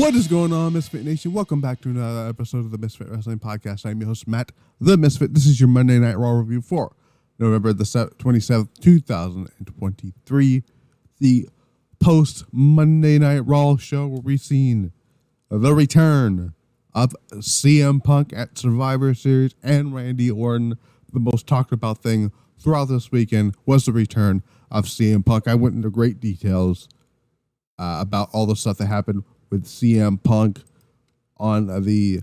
What is going on, Misfit Nation? Welcome back to another episode of the Misfit Wrestling Podcast. I'm your host, Matt, the Misfit. This is your Monday Night Raw review for November the 27th, 2023. The post-Monday Night Raw show where we've seen the return of CM Punk at Survivor Series and Randy Orton. The most talked about thing throughout this weekend was the return of CM Punk. I went into great details about all the stuff that happened with CM Punk on the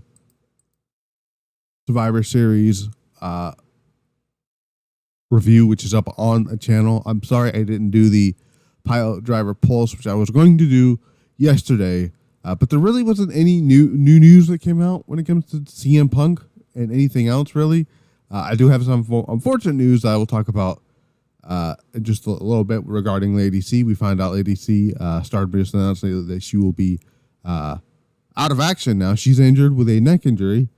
Survivor Series review, which is up on the channel. I'm sorry I didn't do the Pilot Driver Pulse, which I was going to do yesterday, but there really wasn't any new news that came out when it comes to CM Punk and anything else, really. I do have some unfortunate news that I will talk about in just a little bit regarding Lady C. We found out Lady C started just announcing that she will be out of action now. She's injured with a neck injury.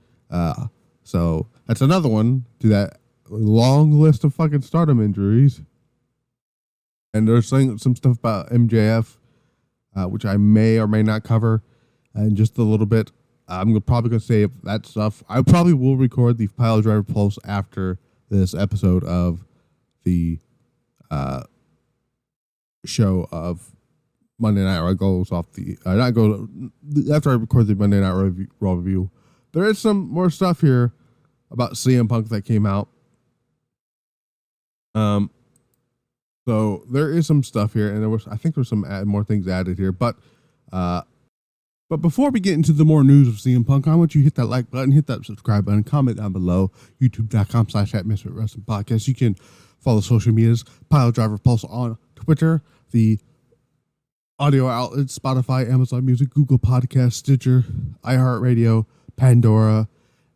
So that's another one to that long list of fucking Stardom injuries. And there's some stuff about MJF, which I may or may not cover in just a little bit. I'm probably going to save that stuff. I probably will record the Pile Driver Pulse after this episode of the show of Monday Night Raw goes off the after I record the Monday Night Raw review. There is some more stuff here about CM Punk that came out. So there is some stuff here, and I think there's some more things added here, but before we get into the more news of CM Punk, I want you to hit that like button, hit that subscribe button, comment down below, youtube.com/@MisfitWrestlingPodcast. You can follow social medias, Pile Driver Pulse on Twitter, the audio outlets, Spotify, Amazon Music, Google Podcasts, Stitcher, iHeartRadio, Pandora,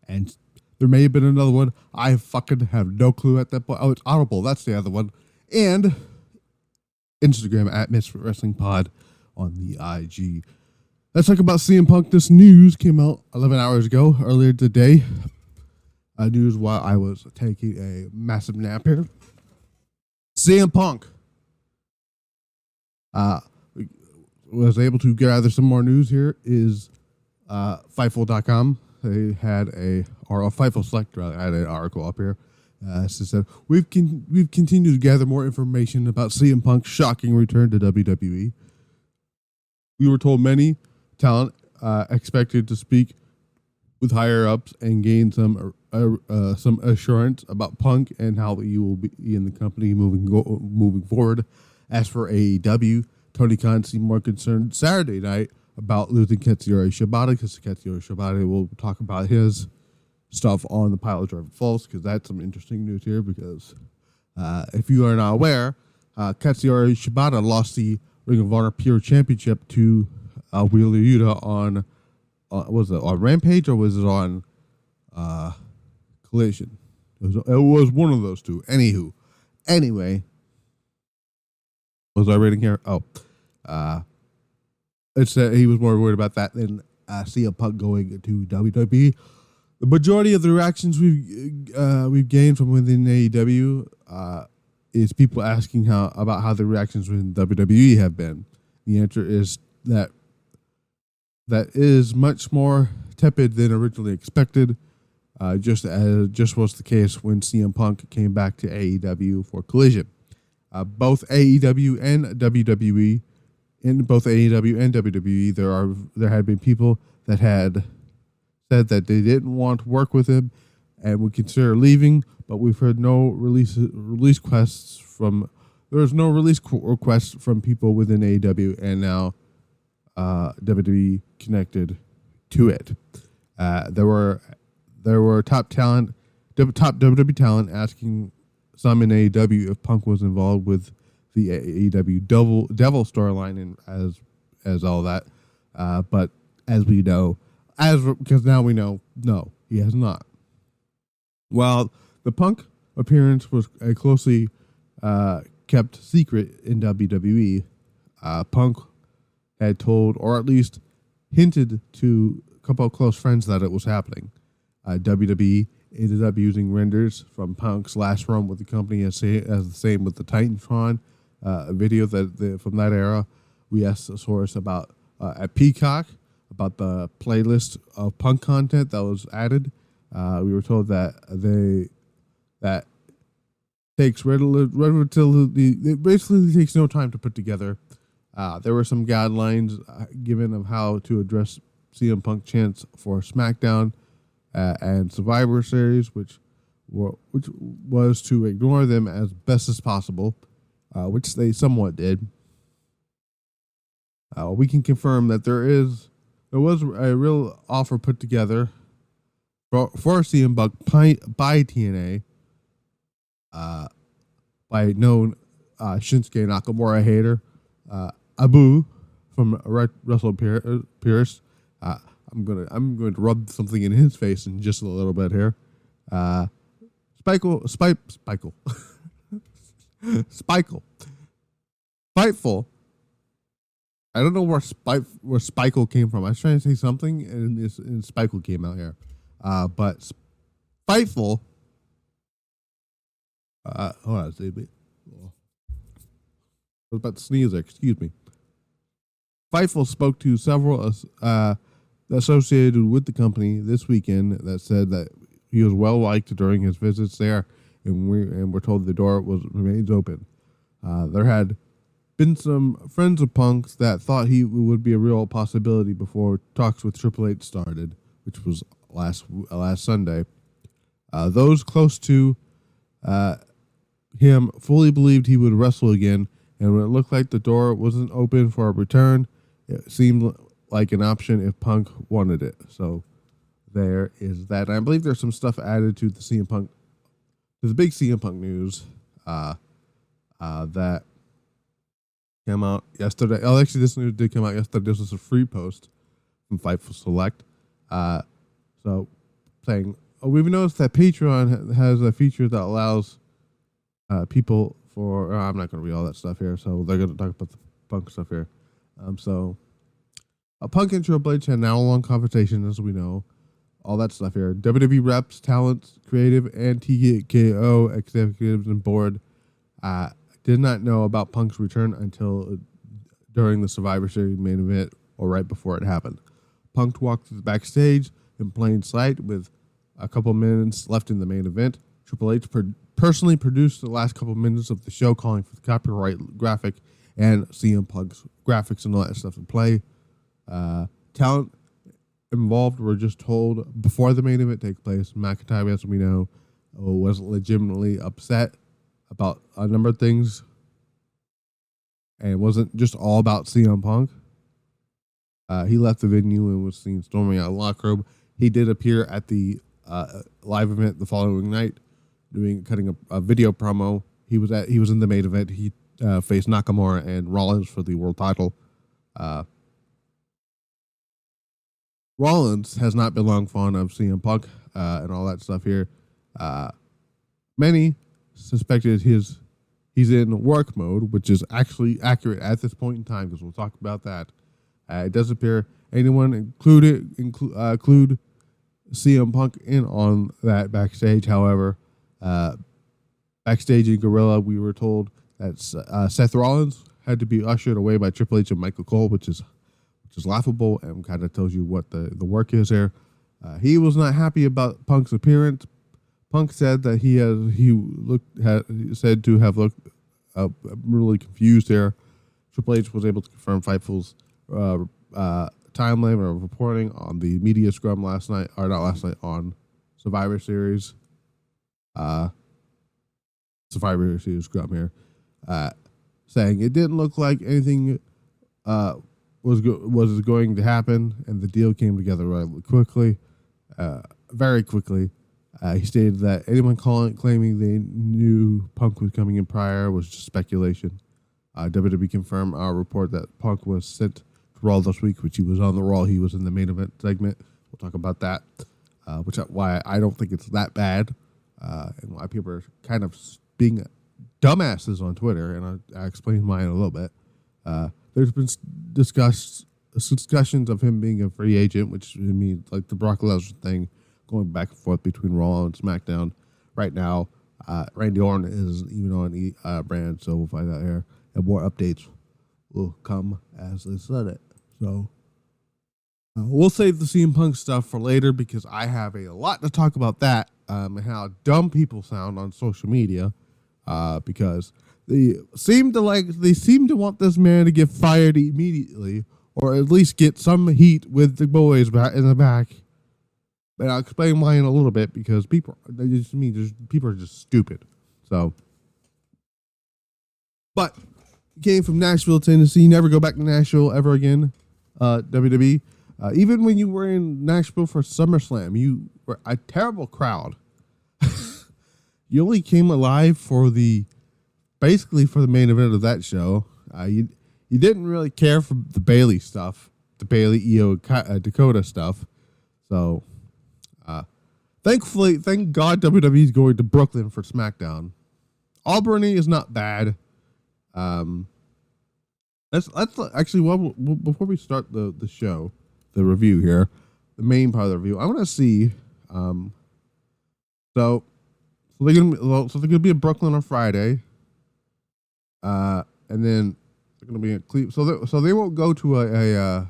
and there may have been another one. I fucking have no clue at that point. Oh, it's Audible. That's the other one. And Instagram @MisfitWrestlingPod on the IG. Let's talk about CM Punk. This news came out 11 hours ago, earlier today. News while I was taking a massive nap here. CM Punk was able to gather some more news here. Is Fightful.com. They had Fightful Select rather had an article up here. It said we've continued to gather more information about CM Punk's shocking return to WWE. We were told many talent expected to speak with higher ups and gain some assurance about Punk and how he will be in the company moving forward. As for AEW, Tony Khan seemed more concerned Saturday night about losing Katsuyori Shibata, because Katsuyori Shibata will talk about his stuff on the Pilot Driver Pulse, because that's some interesting news here. Because if you are not aware, Katsuyori Shibata lost the Ring of Honor Pure Championship to Wheeler Yuta on was it on Rampage or was it on Collision? It was one of those two. Anyway, was I reading here? It said he was more worried about that than CM Punk going to WWE. The majority of the reactions we've gained from within AEW is people asking about how the reactions within WWE have been. The answer is that is much more tepid than originally expected. Just was the case when CM Punk came back to AEW for Collision. Both AEW and WWE. In both AEW and WWE, there had been people that had said that they didn't want to work with him and would consider leaving, but we've heard no release requests from. There's no release requests from people within AEW, and now WWE connected to it. There were top WWE talent asking some in AEW if Punk was involved with the AEW Devil storyline and as all that, but as we know, because now we know, no, he has not. While the Punk appearance was a closely kept secret in WWE, Punk had told, or at least hinted to a couple of close friends that it was happening. WWE ended up using renders from Punk's last run with the company as the same with the Titantron video from that era. We asked the source about at Peacock about the playlist of Punk content that was added. We were told that that takes relatively, it basically takes no time to put together. There were some guidelines given of how to address CM Punk chants for SmackDown and Survivor Series, which was to ignore them as best as possible, which they somewhat did. We can confirm that there was a real offer put together for CM Punk by TNA, by known Shinsuke Nakamura hater Abu from Russell Pierce. I'm going to rub something in his face in just a little bit here. Spiteful. I don't know where Spiteful came from. I was trying to say something, and Spiteful came out here. But Spiteful. Hold on, I was about to sneeze there. Excuse me. Spiteful spoke to several associated with the company this weekend that said that he was well liked during his visits there, and we're told the door remains open. There had been some friends of Punk's that thought he would be a real possibility before talks with Triple H started, which was last Sunday. Those close to him fully believed he would wrestle again, and when it looked like the door wasn't open for a return, it seemed like an option if Punk wanted it. So there is that. I believe there's some stuff added to the CM Punk. There's a big CM Punk news that came out yesterday. Oh, actually, this news did come out yesterday. This was a free post from Fightful Select. So saying, we've noticed that Patreon has a feature that allows people for. I'm not going to read all that stuff here, so they're going to talk about the Punk stuff here. So Punk and Triple H had an hour-long conversation, as we know. All that stuff here. WWE reps, talents, creative, and TKO executives and board did not know about Punk's return until during the Survivor Series main event or right before it happened. Punk walked backstage in plain sight with a couple minutes left in the main event. Triple H personally produced the last couple minutes of the show, calling for the copyright graphic and CM Punk's graphics and all that stuff in play. Talent involved were just told before the main event take place. McIntyre, as we know, was legitimately upset about a number of things, and it wasn't just all about CM Punk. He left the venue and was seen storming out of the locker room. He did appear at the live event the following night, cutting a video promo. He was in the main event. He faced Nakamura and Rollins for the world title. Rollins has not been long fond of CM Punk and all that stuff here. Many suspected he's in work mode, which is actually accurate at this point in time, because we'll talk about that. It does appear anyone include CM Punk in on that backstage. However, backstage in Gorilla, we were told that Seth Rollins had to be ushered away by Triple H and Michael Cole, which is laughable and kind of tells you what the work is there. He was not happy about Punk's appearance. Punk said that he said to have looked really confused there. Triple H was able to confirm Fightful's timeline or reporting on the media scrum on Survivor Series. Survivor Series scrum here, saying it didn't look like anything was going to happen, and the deal came together rather quickly, very quickly. He stated that anyone claiming they knew Punk was coming in prior was just speculation. WWE confirmed our report that Punk was sent to Raw this week, which he was on the Raw. He was in the main event segment. We'll talk about that, why I don't think it's that bad, and why people are kind of being dumbasses on Twitter, and I'll explain mine in a little bit. There's been discussions of him being a free agent, which means like the Brock Lesnar thing, going back and forth between Raw and SmackDown. Right now, Randy Orton isn't even on brand, so we'll find out here. And more updates will come as they said it. So, We'll save the CM Punk stuff for later because I have a lot to talk about that and how dumb people sound on social media. Because they seem to want this man to get fired immediately, or at least get some heat with the boys back in the back. And I'll explain why in a little bit because people are just stupid. So, but came from Nashville, Tennessee. Never go back to Nashville ever again. WWE. Even when you were in Nashville for SummerSlam, you were a terrible crowd. You only came alive for basically for the main event of that show. You didn't really care for the Bayley stuff, the Bayley Io Dakota stuff. So, thank God WWE is going to Brooklyn for SmackDown. Albany is not bad. Let's actually before we start the show, the review here, the main part of the review, I want to see. So they're gonna be in Brooklyn on Friday, and then they're gonna be in Cleveland. So they won't go to a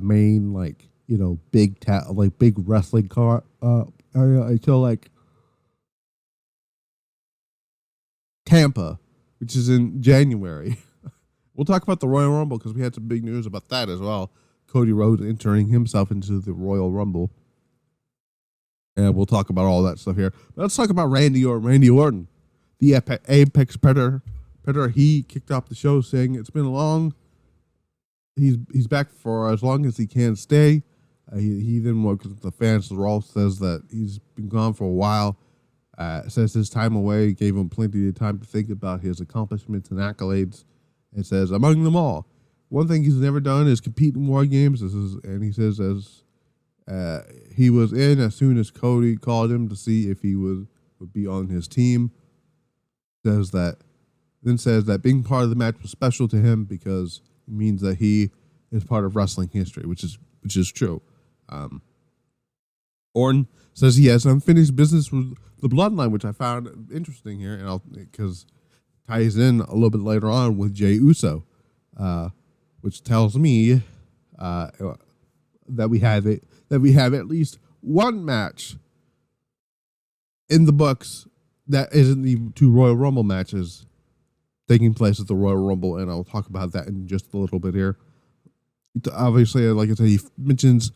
main big wrestling car area until like Tampa, which is in January. We'll talk about the Royal Rumble because we had some big news about that as well. Cody Rhodes entering himself into the Royal Rumble. And we'll talk about all that stuff here. But let's talk about Randy Orton, the Apex Predator. He kicked off the show saying it's been long. He's back for as long as he can stay. He then works with the fans. Raw says that he's been gone for a while. Says his time away gave him plenty of time to think about his accomplishments and accolades. And says, among them all, one thing he's never done is compete in war games. And he says he was in as soon as Cody called him to see if he would be on his team. Says that being part of the match was special to him because it means that he is part of wrestling history, which is true. Orton says he has unfinished business with the Bloodline, which I found interesting here, and because ties in a little bit later on with Jey Uso, which tells me that we have at least one match in the books that isn't the two Royal Rumble matches taking place at the Royal Rumble, and I'll talk about that in just a little bit here. Obviously, like I said, he mentions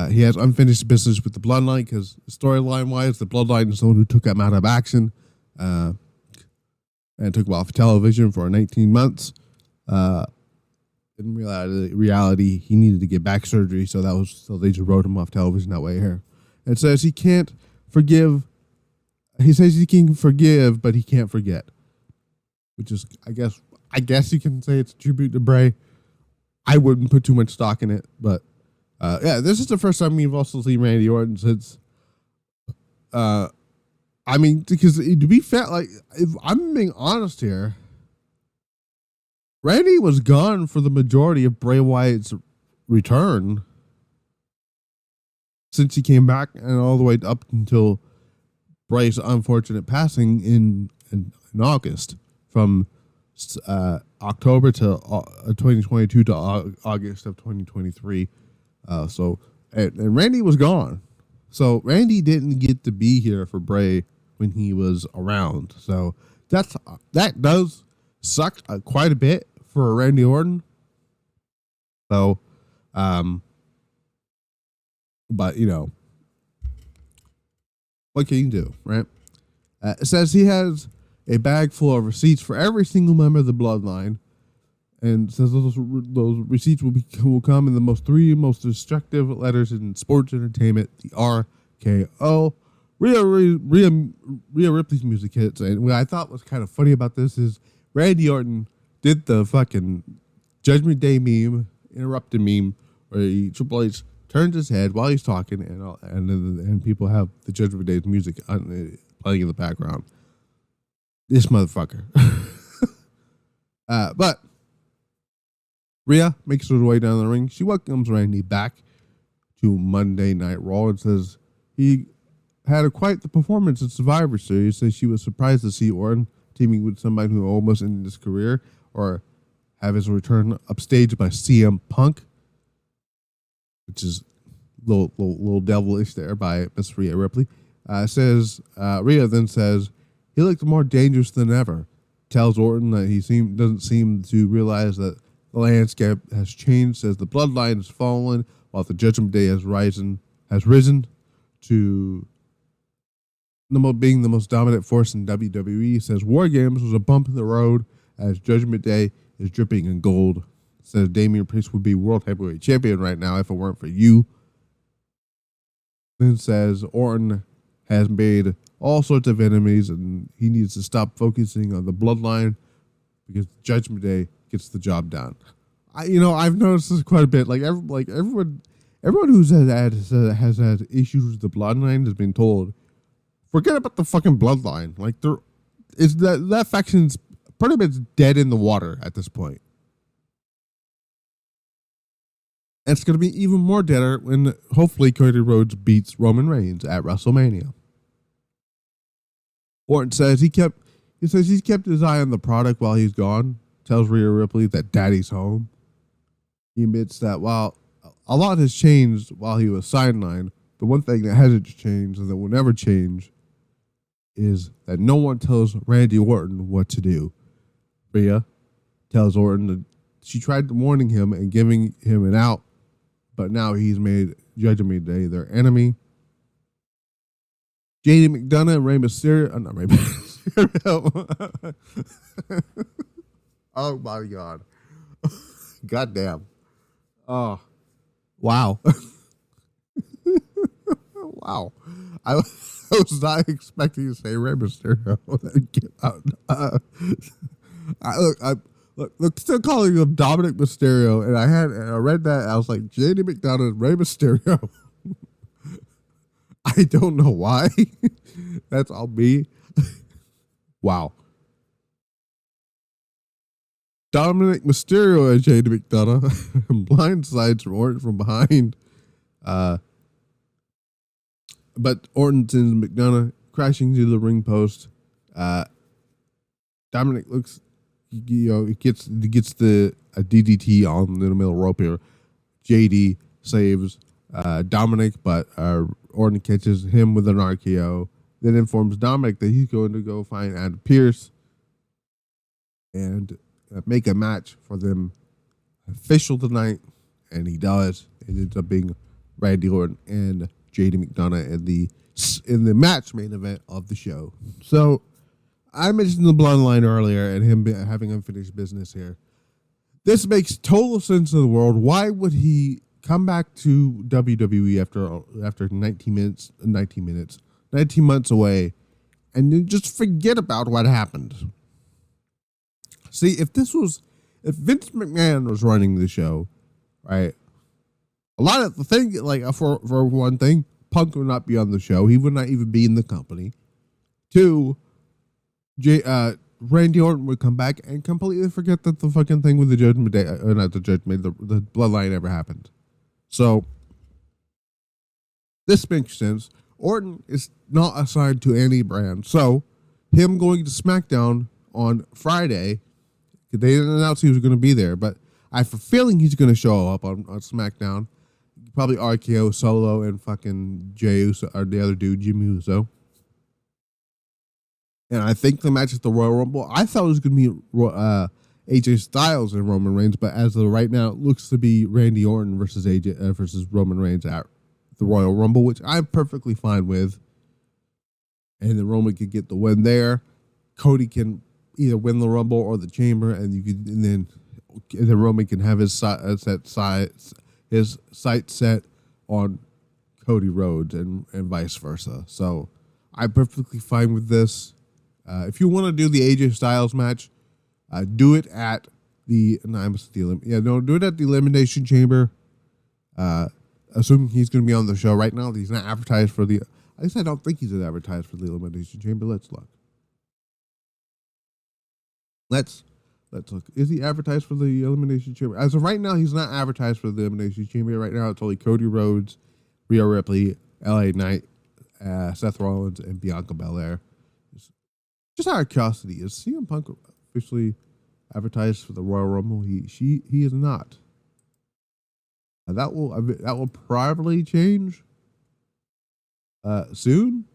he has unfinished business with the Bloodline because storyline-wise, the Bloodline is the one who took him out of action and took him off television for 19 months. In reality, he needed to get back surgery, so they just wrote him off television that way here. It says he can't forgive. He says he can forgive, but he can't forget. Which is, I guess you can say it's a tribute to Bray. I wouldn't put too much stock in it, but this is the first time we've also seen Randy Orton since. Because to be fair, like if I'm being honest here, Randy was gone for the majority of Bray Wyatt's return since he came back, and all the way up until Bray's unfortunate passing in August, from October to 2022 to August of 2023. And Randy was gone. So Randy didn't get to be here for Bray when he was around. So that does suck quite a bit for Randy Orton. So, but what can you do, right? It says he has a bag full of receipts for every single member of the Bloodline, and says those receipts will come in the three most destructive letters in sports entertainment: the RKO. Rhea Ripley's music hits, and what I thought was kind of funny about this is Randy Orton did the fucking Judgment Day meme, interrupted meme, where Triple H turns his head while he's talking, and people have the Judgment Day's music playing in the background. This motherfucker. But Rhea makes her way down the ring. She welcomes Randy back to Monday Night Raw and says he had quite the performance at Survivor Series. Says she was surprised to see Orton teaming with somebody who almost ended his career, or have his return upstaged by CM Punk, which is little devilish there by Miss Rhea Ripley. Rhea then says he looked more dangerous than ever. Tells Orton that he doesn't seem to realize that the landscape has changed as the bloodline has fallen, while the Judgment Day has risen to being the most dominant force in WWE. Says War Games was a bump in the road as Judgment Day is dripping in gold. Says Damian Priest would be World Heavyweight Champion right now if it weren't for you. Then says Orton has made all sorts of enemies and he needs to stop focusing on the bloodline because Judgment Day gets the job done. I've noticed this quite a bit. Everyone who has had issues with the bloodline has been told, forget about the fucking bloodline. That faction's pretty much dead in the water at this point. And it's going to be even more deader when hopefully Cody Rhodes beats Roman Reigns at WrestleMania. Orton says he's kept his eye on the product while he's gone. Tells Rhea Ripley that Daddy's home. He admits that while a lot has changed while he was sidelined, the one thing that hasn't changed and that will never change is that no one tells Randy Orton what to do. Rhea tells Orton that she tried warning him and giving him an out, but now he's made Judgment Day their enemy. JD McDonough and Rey Mysterio. Not Rey Mysterio. Oh my God. Goddamn. Oh. Wow. Wow. I was not expecting to say Rey Mysterio. Look, still calling him Dominik Mysterio, and I read that, and I was like, JD McDonough and Rey Mysterio. I don't know why. That's all me. Wow. Dominik Mysterio as JD McDonough blindsides Orton from behind. But Orton sends McDonough crashing to the ring post. Dominik looks, he gets the DDT on the middle rope here. JD saves Dominik, but Orton catches him with an RKO. Then informs Dominik that he's going to go find Adam Pearce and make a match for them official tonight, and he does. It ends up being Randy Orton and JD McDonough in the match main event of the show. So I mentioned the bloodline earlier and him having unfinished business here. This makes total sense in the world. Why would he come back to WWE after 19 months away, and then just forget about what happened? See, if Vince McMahon was running the show, right? A lot of the thing, for one thing, Punk would not be on the show. He would not even be in the company. Two, Randy Orton would come back and completely forget that the fucking thing with the Judgment Day, not the Judgment, the Bloodline ever happened. So this makes sense. Orton is not assigned to any brand. So him going to SmackDown on Friday, they didn't announce he was going to be there, but I have a feeling he's going to show up on SmackDown. Probably RKO, Solo, and fucking Jey Uso, or the other dude, Jimmy Uso. And I think the match at the Royal Rumble, I thought it was going to be AJ Styles and Roman Reigns, but as of right now, it looks to be Randy Orton versus versus Roman Reigns at the Royal Rumble, which I'm perfectly fine with. And then Roman could get the win there. Cody can either win the Rumble or the Chamber, and then Roman can have his sights set on Cody Rhodes and vice versa. So I'm perfectly fine with this. If you want to do the AJ Styles match, do it at do it at the Elimination Chamber. Assuming he's going to be on the show right now. He's not advertised for the. At least I don't think he's advertised for the Elimination Chamber. Let's look. Let's look. Is he advertised for the Elimination Chamber? As of right now, he's not advertised for the Elimination Chamber. Right now, it's only Cody Rhodes, Rhea Ripley, LA Knight, Seth Rollins, and Bianca Belair. Just out of curiosity, is CM Punk officially advertised for the Royal Rumble? He is not. That will probably change soon.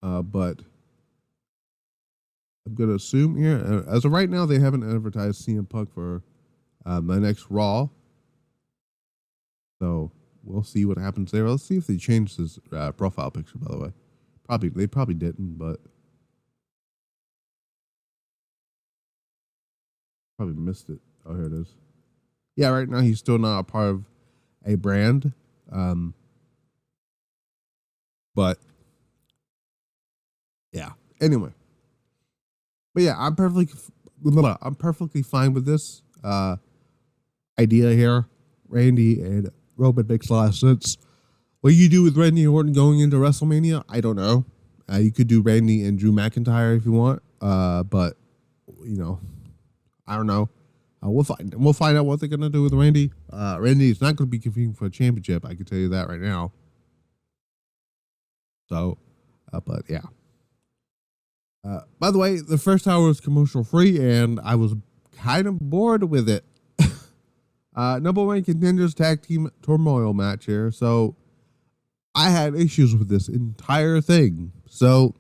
But I'm gonna assume here, as of right now, they haven't advertised CM Punk for the next Raw. So we'll see what happens there. Let's see if they changed his profile picture. By the way, they probably didn't, but probably missed it. Oh, here it is. Yeah, right now he's still not a part of a brand. But yeah. Anyway. But yeah, I'm perfectly fine with this idea here. Randy and Roman makes a lot of sense. What you do with Randy Orton going into WrestleMania, I don't know. You could do Randy and Drew McIntyre if you want. But you know, I don't know. We'll find out what they're gonna do with Randy. Randy is not gonna be competing for a championship. I can tell you that right now. So, but yeah. By the way, the first hour was commercial free, and I was kind of bored with it. Number one contenders tag team turmoil match here. So I had issues with this entire thing. So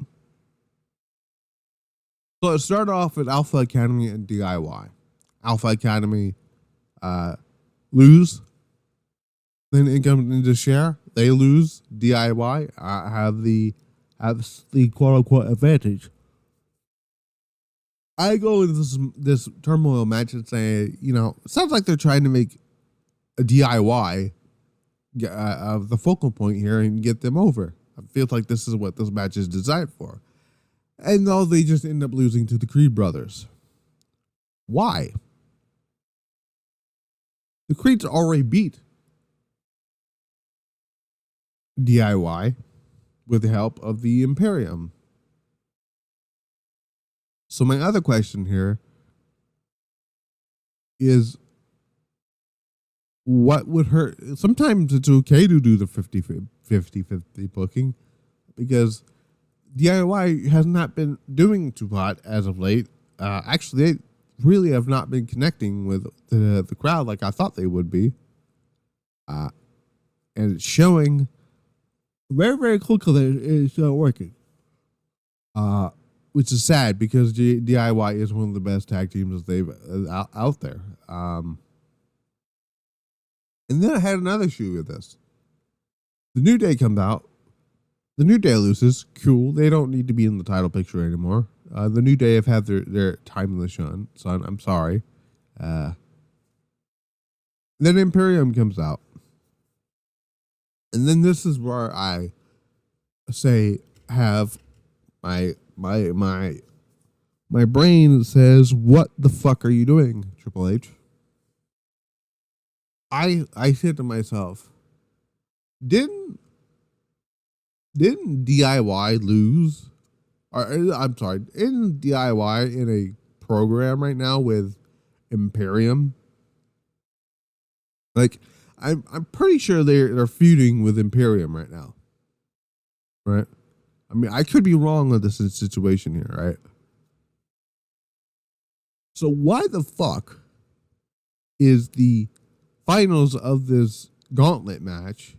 it started off with Alpha Academy and DIY. Alpha Academy lose. Then it comes into share. They lose. DIY have the quote unquote advantage. I go into this turmoil match and say, you know, it sounds like they're trying to make a DIY the focal point here and get them over. I feel like this is what this match is designed for. And though they just end up losing to the Creed brothers. Why? The Creeds already beat DIY with the help of the Imperium. So my other question here is, what would hurt? Sometimes it's okay to do the 50-50 booking because DIY has not been doing too hot as of late. Actually, they really have not been connecting with the crowd like I thought they would be. And it's showing very, very quickly that it's not working. Which is sad because DIY is one of the best tag teams that they've out there. And then I had another issue with this. The New Day comes out. The New Day loses. Cool. They don't need to be in the title picture anymore. The New Day have had their time in the sun. I'm sorry. Then Imperium comes out. And then this is where I say have my brain says, what the fuck are you doing, Triple H? I said to myself, didn't DIY lose? Or I'm sorry, isn't DIY in a program right now with Imperium? Like, I'm pretty sure they're feuding with Imperium right now, right? I mean, I could be wrong on this situation here, right? So why the fuck is the finals of this gauntlet match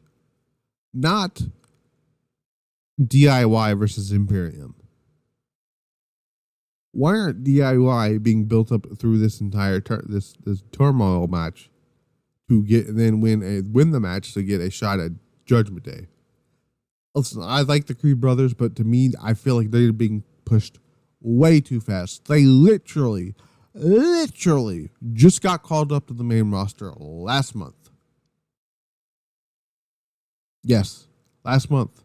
not DIY versus Imperium? Why aren't DIY being built up through this entire this turmoil match to get and then win the match to get a shot at Judgment Day? Listen, I like the Creed brothers, but to me, I feel like they're being pushed way too fast. They literally just got called up to the main roster last month. Yes, last month.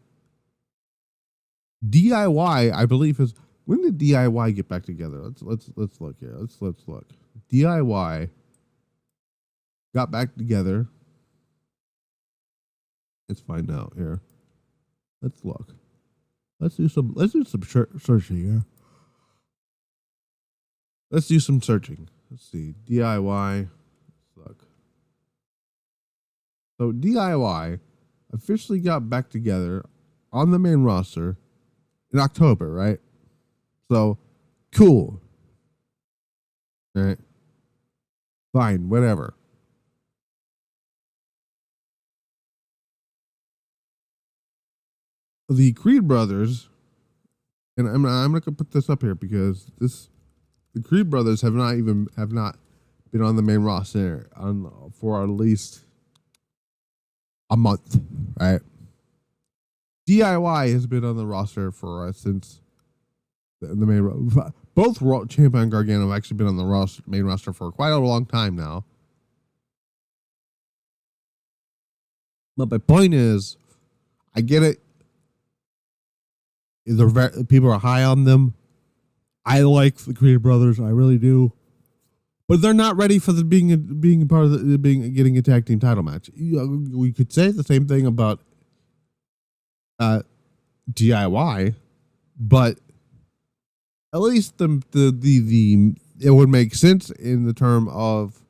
DIY, I believe, is when did DIY get back together? Let's look here. Let's look. DIY got back together. Let's find out here. Let's look. Let's do some searching here. Let's do some searching. Let's see. DIY. Let's look. So DIY officially got back together on the main roster in October, right? So, cool. All right. Fine, whatever. The Creed brothers, and I'm going to put this up here because the Creed brothers have not been on the main roster for at least a month, right? DIY has been on the roster for since the main. Both Ciampa and Gargano have actually been on the main roster for quite a long time now. But my point is, I get it. People are high on them. I like the Creed brothers, I really do, but they're not ready for being part of getting a tag team title match. We could say the same thing about DIY, but at least the it would make sense in the term of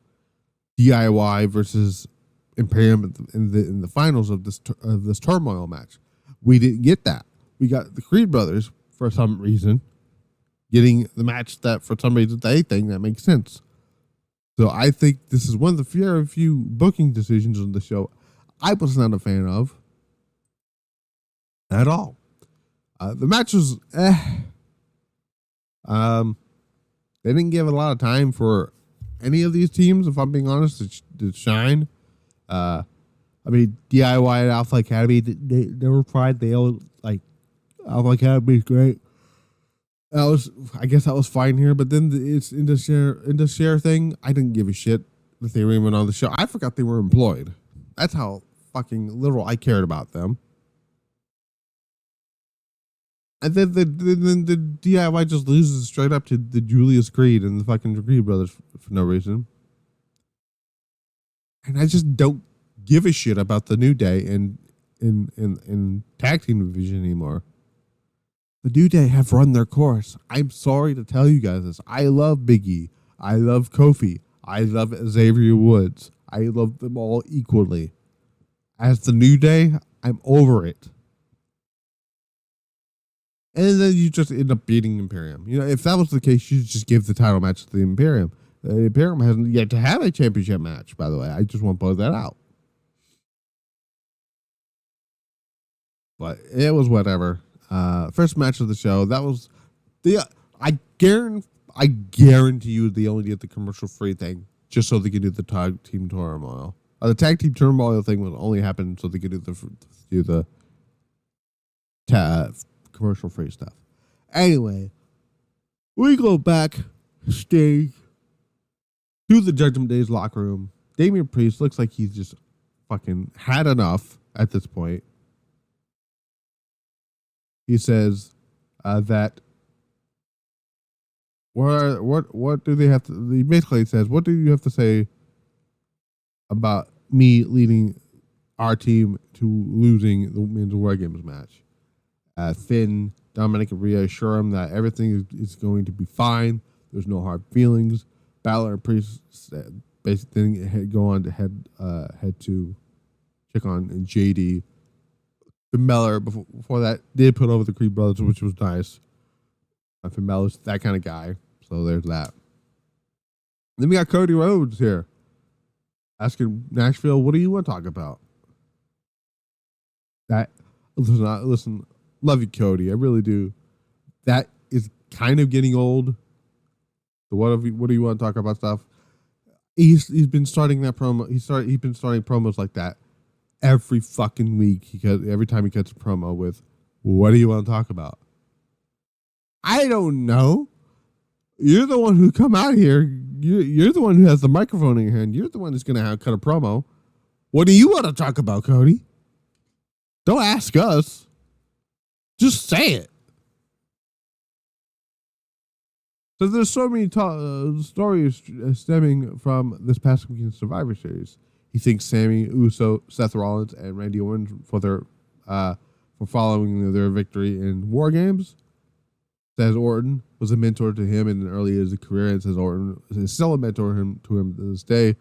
DIY versus Imperium in the finals of this turmoil match. We didn't get that. We got the Creed brothers for some reason getting the match that for some reason they think that makes sense. So I think this is one of the very few booking decisions on the show I was not a fan of at all. The match was they didn't give a lot of time for any of these teams, if I'm being honest, to shine. I mean, DIY and Alpha Academy, they were fine. They all like Alpha Academy is great. I guess that was fine here, but then it's in the share thing. I didn't give a shit that they were even on the show. I forgot they were employed. That's how fucking little I cared about them. And then the DIY just loses straight up to the Julius Creed and the fucking Creed brothers for no reason. And I just don't give a shit about the New Day in tag team division anymore. The New Day have run their course. I'm sorry to tell you guys this. I love Big E. I love Kofi. I love Xavier Woods. I love them all equally. As the New Day, I'm over it. And then you just end up beating Imperium. You know, if that was the case, you should just give the title match to the Imperium. The Imperium hasn't yet to have a championship match, by the way. I just want to point that out. But it was whatever. First match of the show. That was I guarantee you they only did the commercial free thing just so they could do the tag team turmoil. The tag team turmoil thing would only happen so they could do the commercial free stuff. Anyway, we go back stage to the Judgment Day's locker room. Damian Priest looks like he's just fucking had enough at this point. He says that what do they have to? He basically says, what do you have to say about me leading our team to losing the Men's War Games match? Finn, Dominik, and Rhea assure him that everything is going to be fine. There's no hard feelings. Balor and Priest basically go on to head to check on JD. Finn Balor, before that, did put over the Creed brothers, which was nice. Finn Balor's that kind of guy, so there's that. Then we got Cody Rhodes here, asking Nashville, what do you want to talk about? Listen, love you, Cody. I really do. That is kind of getting old. So what do you want to talk about stuff? He's been starting that promo. He's been starting promos like that every fucking week. Every time he gets a promo with, what do you want to talk about? I don't know. You're the one who come out here. You're the one who has the microphone in your hand. You're the one who's going to cut a promo. What do you want to talk about, Cody? Don't ask us. Just say it. So there's so many stories stemming from this past weekend's Survivor Series. He thanks Sammy, Uso, Seth Rollins, and Randy Orton for following their victory in War Games. Says Orton was a mentor to him in the early years of his career, and says Orton is still a mentor to him to this day.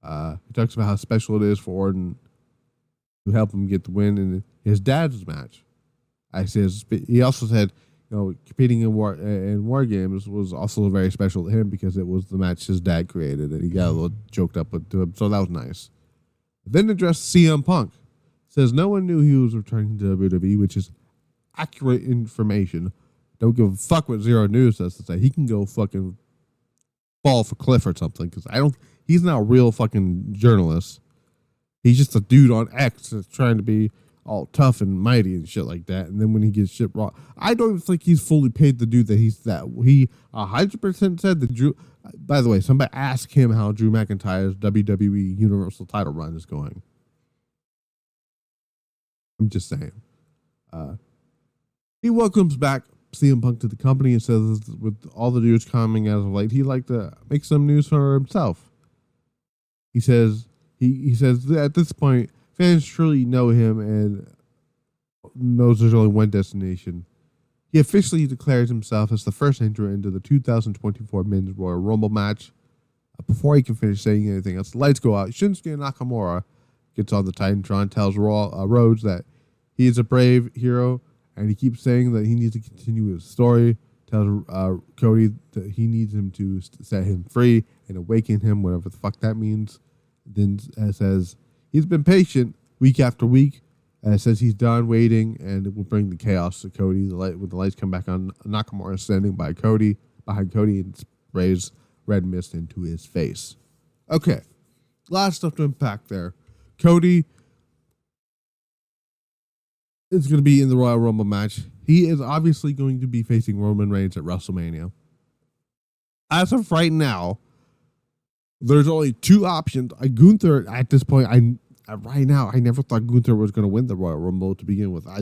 He talks about how special it is for Orton to help him get the win in his dad's match. He also said, competing in war games was also very special to him because it was the match his dad created, and he got a little choked up with him, so that was nice. Then addressed CM Punk. Says no one knew he was returning to WWE, which is accurate information. Don't give a fuck what Zero News has to say. He can go fucking fall off a cliff or something, because he's not a real fucking journalist. He's just a dude on X that's trying to be all tough and mighty and shit like that. And then when he gets shit wrong, I don't think he's fully paid the dude that he 100% said that Drew. By the way, somebody asked him how Drew McIntyre's WWE Universal title run is going. I'm just saying. He welcomes back CM Punk to the company and says with all the news coming as of late, he'd like to make some news for himself. He says that at this point, fans truly know him and knows there's only one destination. He officially declares himself as the first entrant into the 2024 Men's Royal Rumble match. Before he can finish saying anything else, the lights go out. Shinsuke Nakamura gets on the Titantron, tells Rhodes that he is a brave hero, and he keeps saying that he needs to continue his story. Tells Cody that he needs him to set him free and awaken him, whatever the fuck that means. Then says he's been patient week after week. Says he's done waiting, and it will bring the chaos to Cody. When the lights come back on, Nakamura is standing behind Cody, and sprays red mist into his face. Okay, a lot of stuff to unpack there. Cody is going to be in the Royal Rumble match. He is obviously going to be facing Roman Reigns at WrestleMania. As of right now, there's only two options. Gunther, at this point, right now, I never thought Gunther was going to win the Royal Rumble to begin with. I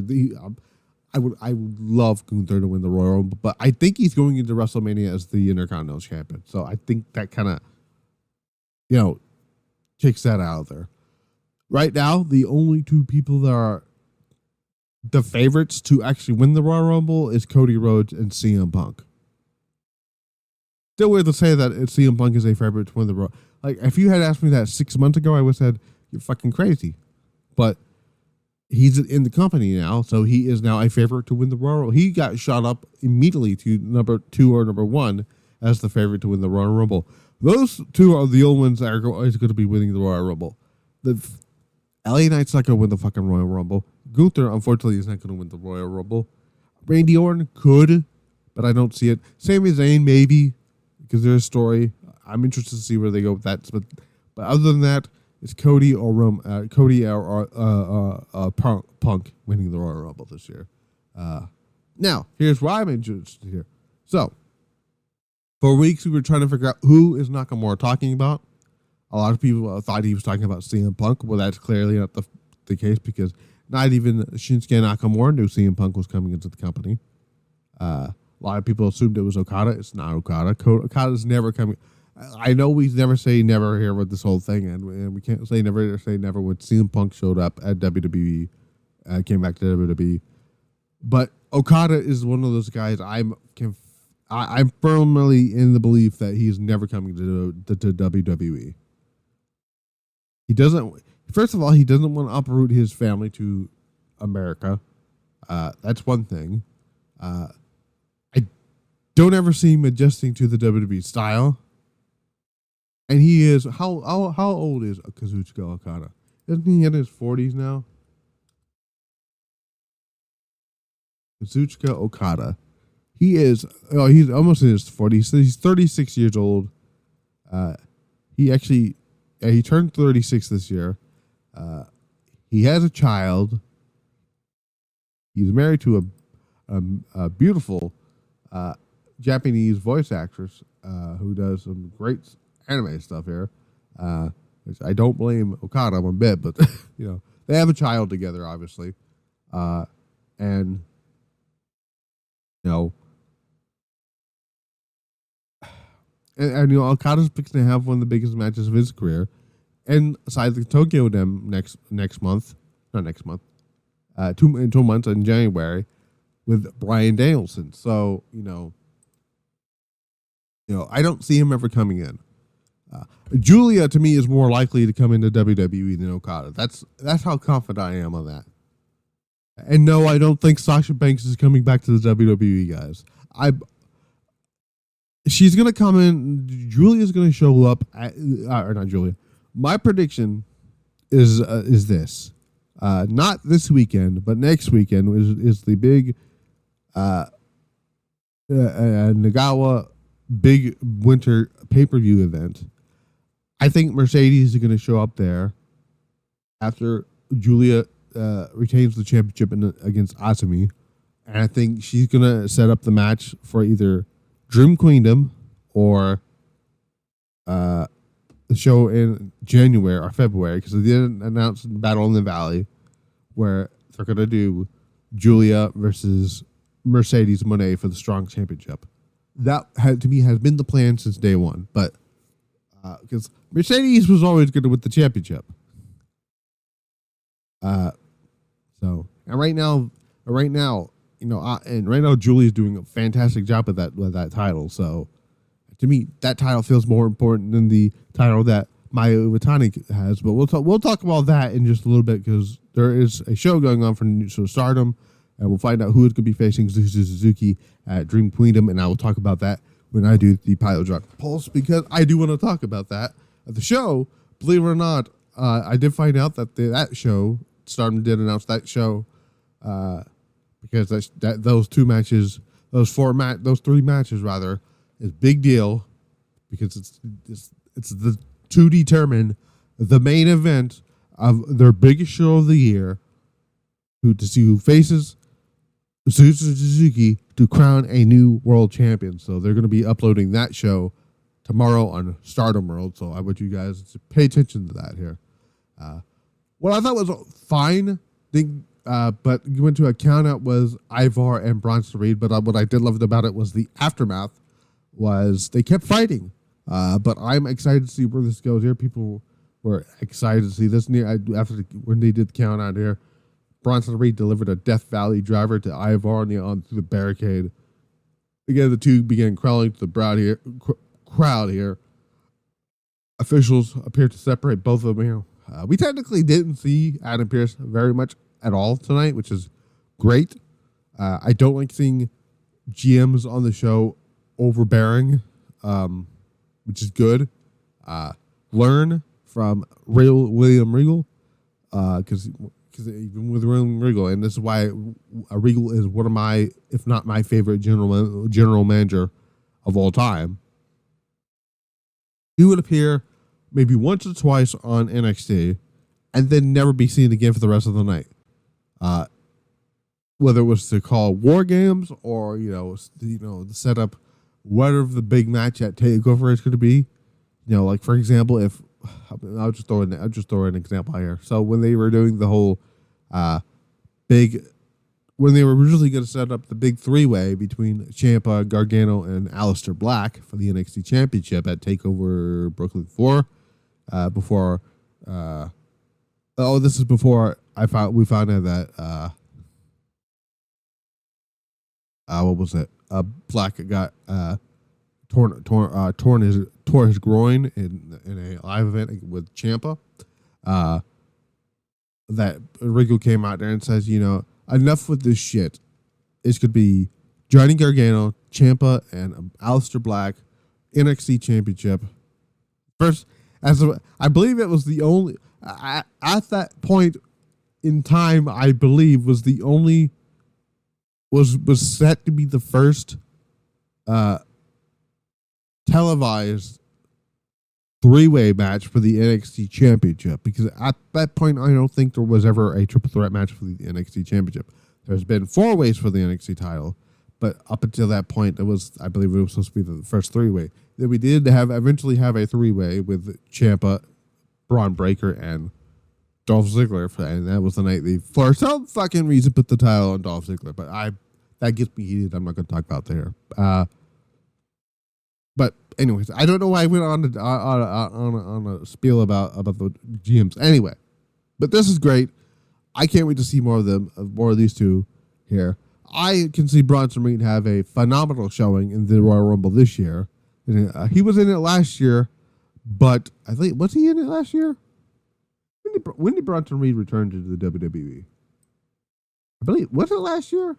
would love Gunther to win the Royal Rumble, but I think he's going into WrestleMania as the Intercontinental Champion. So I think that kind of, kicks that out of there. Right now, the only two people that are the favorites to actually win the Royal Rumble is Cody Rhodes and CM Punk. Still weird to say that CM Punk is a favorite to win the Royal. Like, if you had asked me that 6 months ago, I would have said, you're fucking crazy. But he's in the company now, so he is now a favorite to win the Royal Rumble. He got shot up immediately to number 2 or number 1 as the favorite to win the Royal Rumble. Those two are the only ones that are always going to be winning the Royal Rumble. The LA Knight's not going to win the fucking Royal Rumble. Gunther, unfortunately, is not going to win the Royal Rumble. Randy Orton could, but I don't see it. Sami Zayn, maybe, because there's a story. I'm interested to see where they go with that. But other than that, it's Cody or Punk winning the Royal Rumble this year. Now, here's why I'm interested here. So, for weeks, we were trying to figure out who is Nakamura talking about. A lot of people thought he was talking about CM Punk. Well, that's clearly not the case because not even Shinsuke Nakamura knew CM Punk was coming into the company. A lot of people assumed it was Okada. It's not Okada. Okada's never coming. I know we never say never here with this whole thing, and we can't say never when CM Punk showed up at WWE, came back to WWE. But Okada is one of those guys I'm firmly in the belief that he's never coming to WWE. He doesn't. First of all, he doesn't want to uproot his family to America. That's one thing. I don't ever see him adjusting to the WWE style. And he is how old is Kazuchika Okada? Isn't he in his 40s now? Kazuchika Okada. He's almost in his 40s. He's 36 years old. He turned 36 this year. He has a child. He's married to a beautiful Japanese voice actress who does some great anime stuff here. Which I don't blame Okada one bit, but they have a child together, obviously, and Okada's fixing to have one of the biggest matches of his career, and aside the Tokyo Dome next month, not next month, 2 months in January, with Bryan Danielson. So I don't see him ever coming in. Julia to me is more likely to come into WWE than Okada. That's how confident I am on that. And no, I don't think Sasha Banks is coming back to the WWE, guys. She's gonna come in. Julia's gonna show up, or not Julia. My prediction is this: not this weekend, but next weekend is the big Nagawa big winter pay-per-view event. I think Mercedes is going to show up there after Julia retains the championship against Asami. And I think she's going to set up the match for either Dream Queendom or the show in January or February, because they didn't announce Battle in the Valley, where they're going to do Julia versus Mercedes Moné for the Strong Championship. That to me has been the plan since day one, but because Mercedes was always going to win the championship. So and right now, Julia's doing a fantastic job with that title. So to me, that title feels more important than the title that Maya Iwatani has. But we'll talk about that in just a little bit, because there is a show going on for Stardom. And we'll find out who is going to be facing Suzuki at Dream Queendom, and I will talk about that when I do the Pilot Drop Pulse, because I do want to talk about that. At the show, believe it or not, I did find out that that show, Stardom did announce that show, because those three matches rather, is big deal, because it's to determine the main event of their biggest show of the year, to see who faces Suzuki to crown a new world champion. So they're going to be uploading that show tomorrow on Stardom World. So I want you guys to pay attention to that here. What I thought was a fine thing, but you went to a count out, was Ivar and Bronson Reed. But what I did love about it was the aftermath. Was they kept fighting. But I'm excited to see where this goes here. People were excited to see this. When they did the count out here, Bronson Reed delivered a Death Valley driver to Ivar on through the barricade. Again, the two began crawling to the crowd here. Officials appeared to separate both of them here. We technically didn't see Adam Pearce very much at all tonight, which is great. I don't like seeing GMs on the show overbearing, which is good. Learn from William Regal, because even with Regal, and this is why Regal is one of my, if not my favorite general manager of all time. He would appear maybe once or twice on NXT, and then never be seen again for the rest of the night. Whether it was to call war games or to set up whatever the big match at Takeover is going to be. Like for example, if I'll just throw an example here. So when they were doing the whole when they were originally going to set up the big three-way between Ciampa, Gargano, and Aleister Black for the NXT Championship at Takeover Brooklyn 4, this is before we found out that what was it? Black got tore his groin in a live event with Ciampa. That Regal came out there and says, enough with this shit. It could be Johnny Gargano, Ciampa, and Aleister Black NXT Championship. First, I believe it was the only at that point in time. I believe was the only was set to be the first televised three-way match for the NXT Championship, because at that point I don't think there was ever a triple threat match for the NXT Championship. There's been four ways for the NXT title, but up until that point, I believe it was supposed to be the first three-way. Then we did eventually have a three-way with Ciampa, Braun Breaker, and Dolph Ziggler, and that was the night they, for some fucking reason, put the title on Dolph Ziggler. But that gets me heated. I'm not going to talk about there. But anyways, I don't know why I went on a spiel about the GMs. Anyway, but this is great. I can't wait to see more of them, more of these two here. I can see Bronson Reed have a phenomenal showing in the Royal Rumble this year. He was in it last year, but I think, was he in it last year? When did Bronson Reed return to the WWE? I believe, was it last year?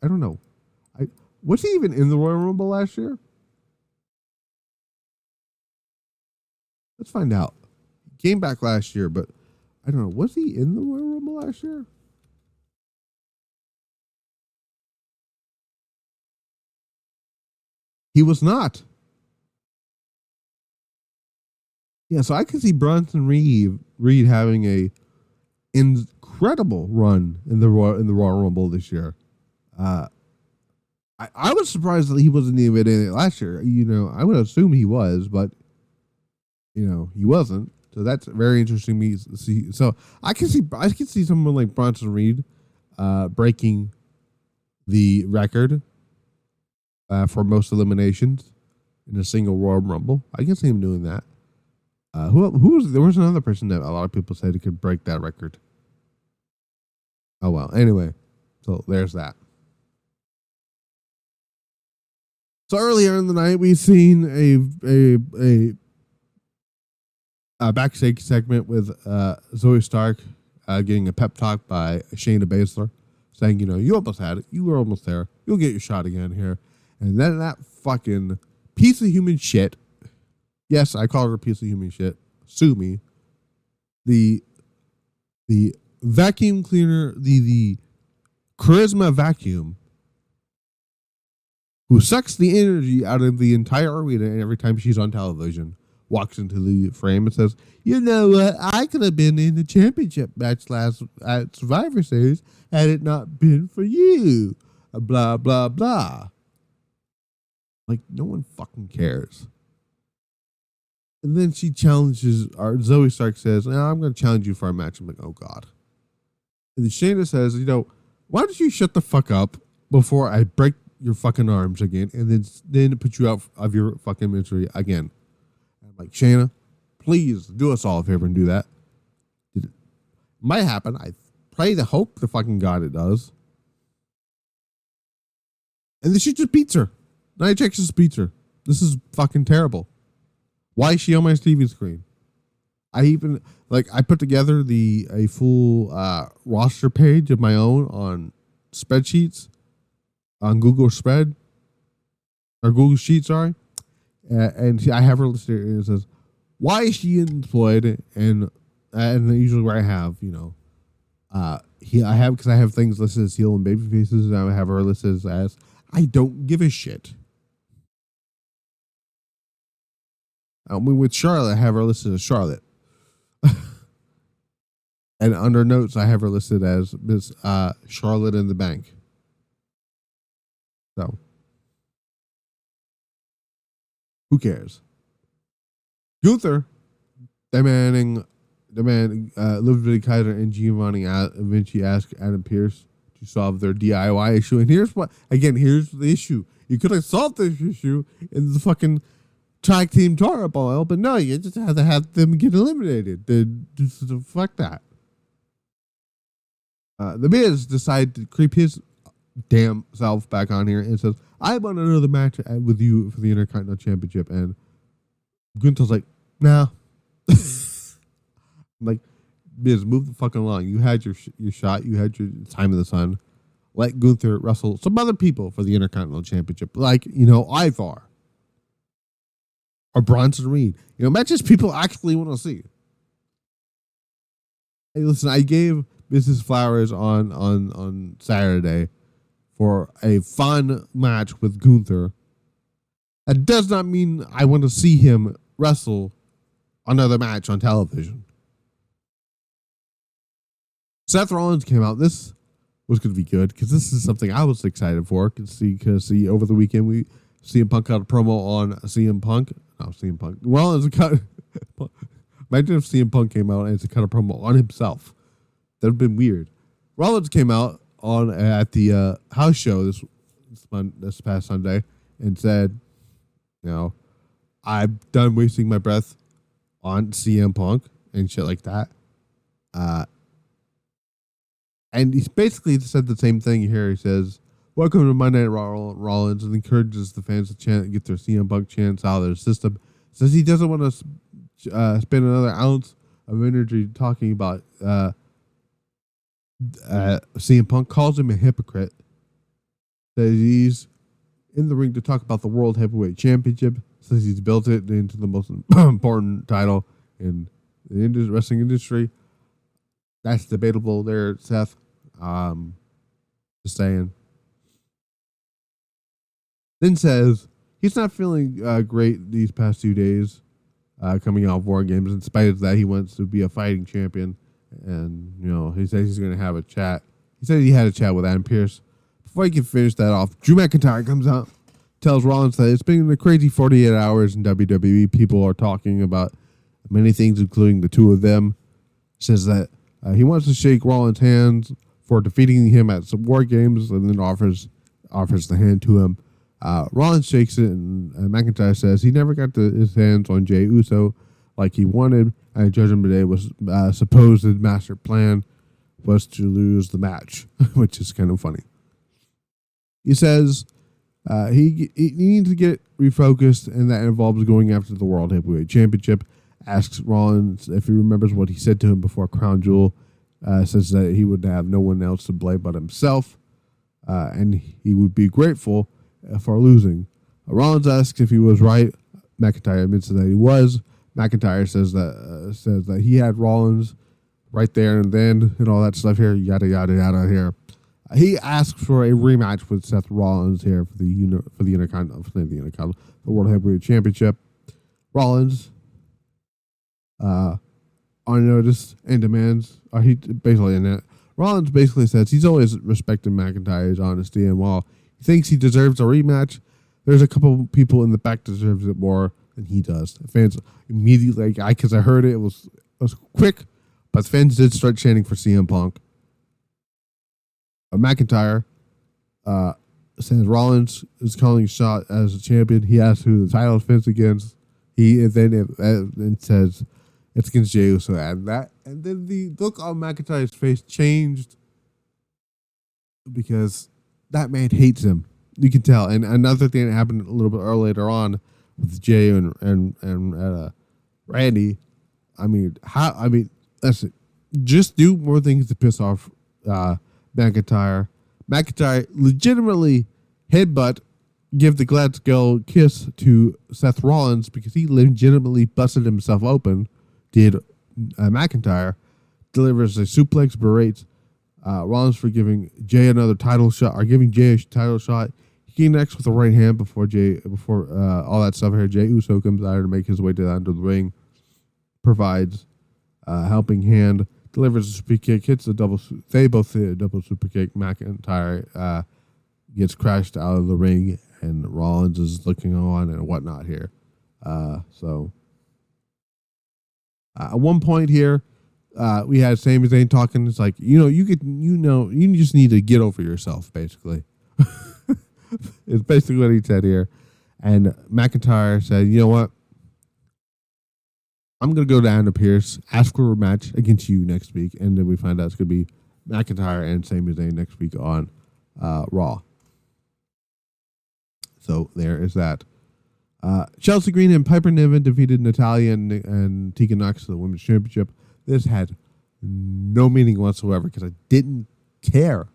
I don't know. Was he even in the Royal Rumble last year? Let's find out. He came back last year, but I don't know. Was he in the Royal Rumble last year? He was not. Yeah, so I could see Bronson Reed having a incredible run in the Royal Rumble this year. I was surprised that he wasn't even in it last year. You know, I would assume he was, but you know, he wasn't. So that's very interesting to see. So I can see someone like Bronson Reed breaking the record for most eliminations in a single Royal Rumble. I can see him doing that. Who was there was another person that a lot of people said he could break that record. Oh well. Anyway, so there's that. So earlier in the night, we've seen a backstage segment with Zoey Stark getting a pep talk by Shayna Baszler, saying, you know, you almost had it. You were almost there. You'll get your shot again here. And then that fucking piece of human shit. Yes, I call her a piece of human shit. Sue me. The vacuum cleaner, the charisma vacuum, who sucks the energy out of the entire arena, and every time she's on television, walks into the frame and says, you know what, I could have been in the championship match last at Survivor Series had it not been for you. Blah, blah, blah. Like, no one fucking cares. And then she challenges, or Zoey Stark says, I'm going to challenge you for a match. I'm like, oh, God. And then Shayna says, you know, why don't you shut the fuck up before I break your fucking arms again and then put you out of your fucking misery again. I'm like, Shayna, please do us all a favor and do that. It might happen. I pray to hope the fucking God it does. And then she just beats her. Nia Jax just beats her. This is fucking terrible. Why is she on my TV screen? I put together a full roster page of my own on spreadsheets. On Google Spread, or Google Sheet, sorry. And I have her listed and it says, why is she employed? And usually where I have, you know, I have things listed as heel and baby faces, and I have her listed as I don't give a shit. With Charlotte, I have her listed as Charlotte. And under notes, I have her listed as Miss Charlotte in the Bank. So, who cares? Gunther demanding Ludwig Kaiser and Giovanni Vinci ask Adam Pearce to solve their DIY issue. And here's the issue. You could have solved this issue in the fucking tag team turmoil, but no, you just have to have them get eliminated. Fuck that. The Miz decided to creep his damn self back on here and says, I want another match with you for the Intercontinental Championship. And Gunther's like, nah. I'm like, Miz, move the fucking along. You had your shot. You had your time in the sun. Let Gunther wrestle some other people for the Intercontinental Championship. Like, you know, Ivar. Or Bronson Reed. You know, matches people actually want to see. Hey, listen, I gave Mrs. Flowers on Saturday for a fun match with Gunther. That does not mean I want to see him wrestle another match on television. Seth Rollins came out. This was going to be good because this is something I was excited for. Because over the weekend, CM Punk got a promo on CM Punk. No, CM Punk. Rollins cut. Imagine if CM Punk came out and cut a promo on himself. That would have been weird. Rollins came out at the house show this past Sunday and said, you know, I'm done wasting my breath on CM Punk and shit like that. And he basically said the same thing here. He says, welcome to Monday Night Rollins, and encourages the fans to chant, get their CM Punk chants out of their system. Says he doesn't want to spend another ounce of energy talking about CM Punk calls him a hypocrite. Says he's in the ring to talk about the World Heavyweight Championship. Says he's built it into the most important title in the wrestling industry. That's debatable there, Seth. Just saying. Then says he's not feeling great these past 2 days coming off War Games. In spite of that, he wants to be a fighting champion. And, he says he's going to have a chat. He said he had a chat with Adam Pearce. Before he can finish that off, Drew McIntyre comes out, tells Rollins that it's been a crazy 48 hours in WWE. People are talking about many things, including the two of them. Says that he wants to shake Rollins' hands for defeating him at some War Games, and then offers the hand to him. Rollins shakes it, and McIntyre says he never got his hands on Jey Uso like he wanted, and Judgment Day was supposed master plan was to lose the match, which is kind of funny. He says he needs to get refocused, and that involves going after the World Heavyweight Championship. Asks Rollins if he remembers what he said to him before Crown Jewel. Says that he would have no one else to blame but himself, and he would be grateful for losing. Rollins asks if he was right. McIntyre admits that he was. McIntyre says that he had Rollins right there and then and all that stuff here, yada yada yada here. He asks for a rematch with Seth Rollins here for the World Heavyweight Championship. Rollins, on notice and demands, he basically in it. Rollins basically says he's always respected McIntyre's honesty, and while he thinks he deserves a rematch, there's a couple people in the back that deserves it more than he does. The fans immediately, because I heard it was quick, but the fans did start chanting for CM Punk. McIntyre says Rollins is calling a shot as a champion. He asks who the title defense against. He then says it's against Jey Uso, and then the look on McIntyre's face changed because that man hates him. You can tell. And another thing that happened a little bit later on with Jay and Randy. Listen, just do more things to piss off McIntyre. McIntyre legitimately give the Glasgow kiss to Seth Rollins because he legitimately busted himself open. Did McIntyre delivers a suplex, berates Rollins for giving Jay another title shot, or giving Jay a title shot. He connects with the right hand before all that stuff here. Jey Uso comes out to make his way to the end of the ring, provides a helping hand, delivers a super kick, hits the double. They both hit a double super kick. McIntyre gets crashed out of the ring, and Rollins is looking on and whatnot here. At one point here, we had Sami Zayn talking. It's like, you just need to get over yourself, basically. It's basically what he said here. And McIntyre said, you know what? I'm going to go down to Pierce, ask for a match against you next week. And then we find out it's going to be McIntyre and Sami Zayn next week on Raw. So there is that. Chelsea Green and Piper Niven defeated Natalya and Tegan Knox to the Women's Championship. This had no meaning whatsoever because I didn't care.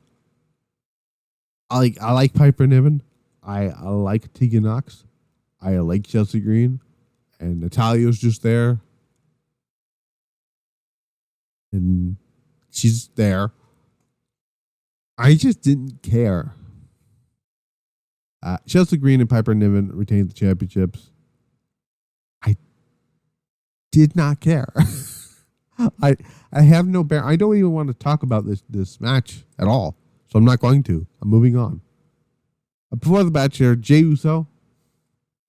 I like Piper Niven. I like Tegan Knox. I like Chelsea Green. And Natalya's just there. And she's there. I just didn't care. Chelsea Green and Piper Niven retained the championships. I did not care. I have no bear. I don't even want to talk about this match at all. So I'm not going to. I'm moving on. Before the match here, Jey Uso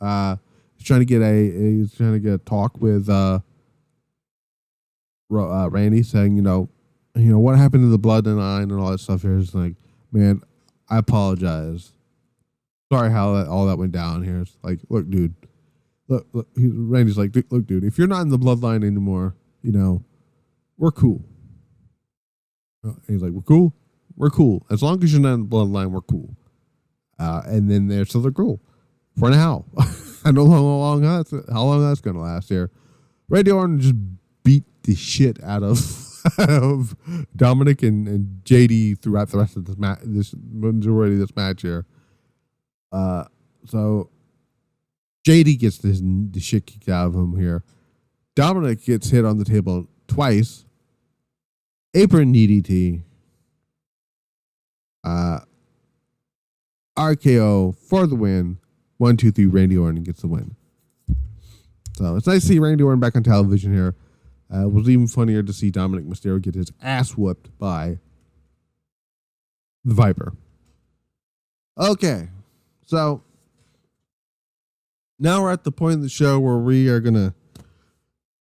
is trying to get a talk with Randy, saying, what happened to the Bloodline and all that stuff here. It's like, man, I apologize. Sorry how all that went down here. It's like, look, dude. Look. Randy's like, look, dude. If you're not in the Bloodline anymore, we're cool. He's like, we're cool. We're cool. As long as you're not in the Bloodline, we're cool. And then they're cool. For now. I don't know how long that's going to last here. Randy Orton just beat the shit out of of Dominik and JD throughout the rest of this match, this majority of this match here. So JD gets the shit kicked out of him here. Dominik gets hit on the table twice. Apron DDT. RKO for the win. 1, 2, 3. Randy Orton gets the win. So it's nice to see Randy Orton back on television here. It was even funnier to see Dominik Mysterio get his ass whooped by the Viper. Okay, so now we're at the point in the show where we are gonna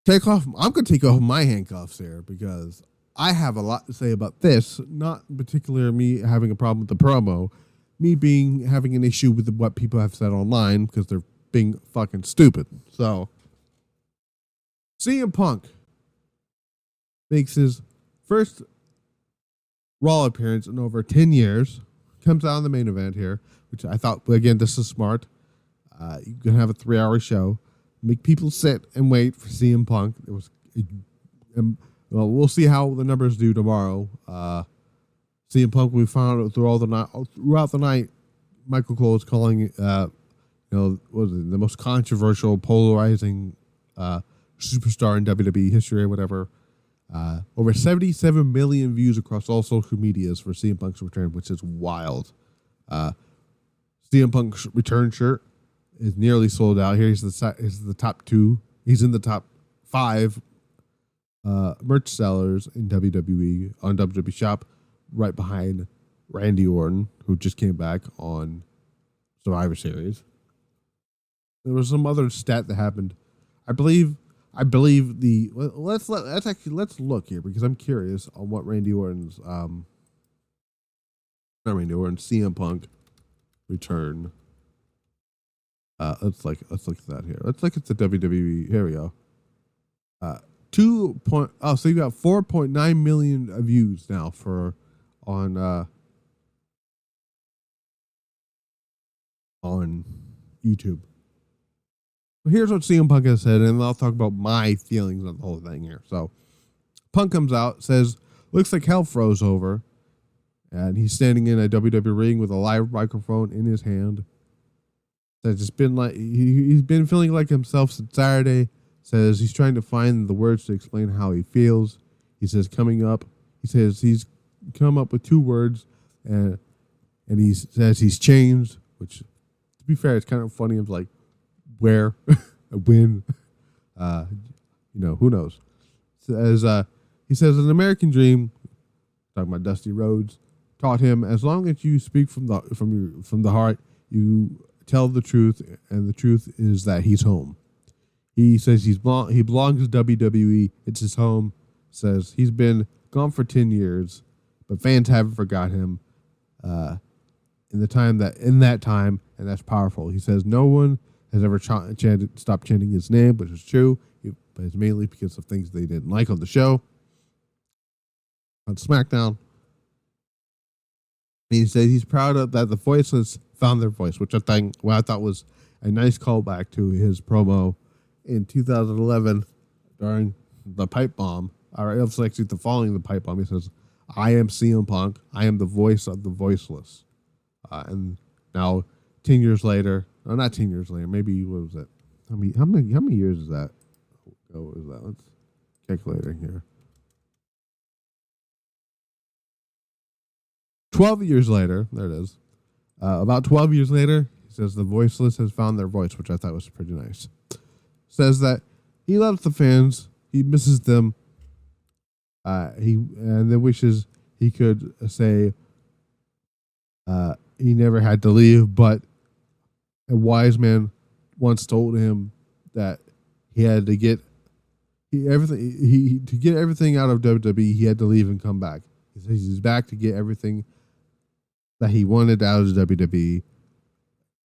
take off. I'm gonna take off my handcuffs here because I have a lot to say about this. Not in particular me having a problem with the promo, me having an issue with what people have said online because they're being fucking stupid. So CM Punk makes his first Raw appearance in over 10 years. Comes out in the main event here, which I thought, again, this is smart. You can have a 3-hour show. Make people sit and wait for CM Punk. Well, we'll see how the numbers do tomorrow. CM Punk, we found out throughout the night, Michael Cole is calling it, what was it, the most controversial, polarizing superstar in WWE history or whatever. Over 77 million views across all social medias for CM Punk's return, which is wild. CM Punk's return shirt is nearly sold out. Here he's the top 2. He's in the top 5 merch sellers in WWE on WWE Shop, right behind Randy Orton, who just came back on Survivor Series. There was some other stat that happened. I believe let's look here because I'm curious on what Randy Orton's CM Punk return. Let's look at that here. Let's look at the WWE. Here we go. So you got 4.9 million views now on YouTube. Here's what CM Punk has said, and I'll talk about my feelings on the whole thing here. So, Punk comes out, says, looks like hell froze over, and he's standing in a WWE ring with a live microphone in his hand. Says it's been like he's been feeling like himself since Saturday. Says he's trying to find the words to explain how he feels. He says he's come up with 2 words, and he says he's changed. Which, to be fair, it's kind of funny. It's like, where, when, who knows? He says an American dream, talking about Dusty Rhodes, taught him as long as you speak from the heart, you tell the truth, and the truth is that he's home. He says he belongs to WWE. It's his home. Says he's been gone for 10 years, but fans haven't forgot him. In that time, and that's powerful. He says no one has ever stopped chanting his name, which is true, but it's mainly because of things they didn't like on the show. On SmackDown, and he says he's proud of that the Voiceless found their voice, which I thought was a nice callback to his promo in 2011 during the pipe bomb. Or it's actually the following the pipe bomb. He says, "I am CM Punk. I am the voice of the voiceless." And now, 10 years later, no, not 10 years later, maybe, what was it? How many years is that? Oh, is that? Let's calculate it here. 12 years later, there it is. About 12 years later, he says the voiceless has found their voice, which I thought was pretty nice. Says that he loves the fans, he misses them, and then wishes he could say he never had to leave, but a wise man once told him that he had to get everything out of WWE, he had to leave and come back. He says he's back to get everything that he wanted out of WWE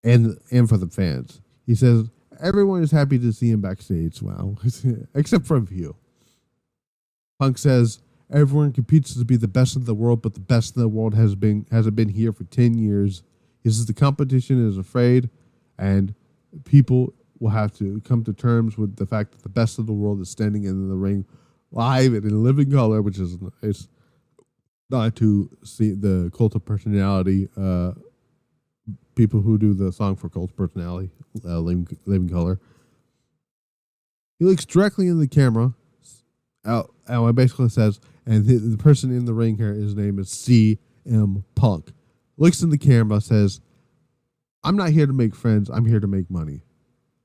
and for the fans. He says everyone is happy to see him backstage. Wow, except for a few. Punk says everyone competes to be the best in the world, but the best in the world hasn't been here for 10 years. He says the competition is afraid, and people will have to come to terms with the fact that the best of the world is standing in the ring live and in living color, which is it's not to see the Cult of Personality people who do the song for Cult of Personality, living color. He looks directly in the camera. Out, and it basically says, and the person in the ring here, his name is CM Punk. Looks in the camera, says, "I'm not here to make friends. I'm here to make money."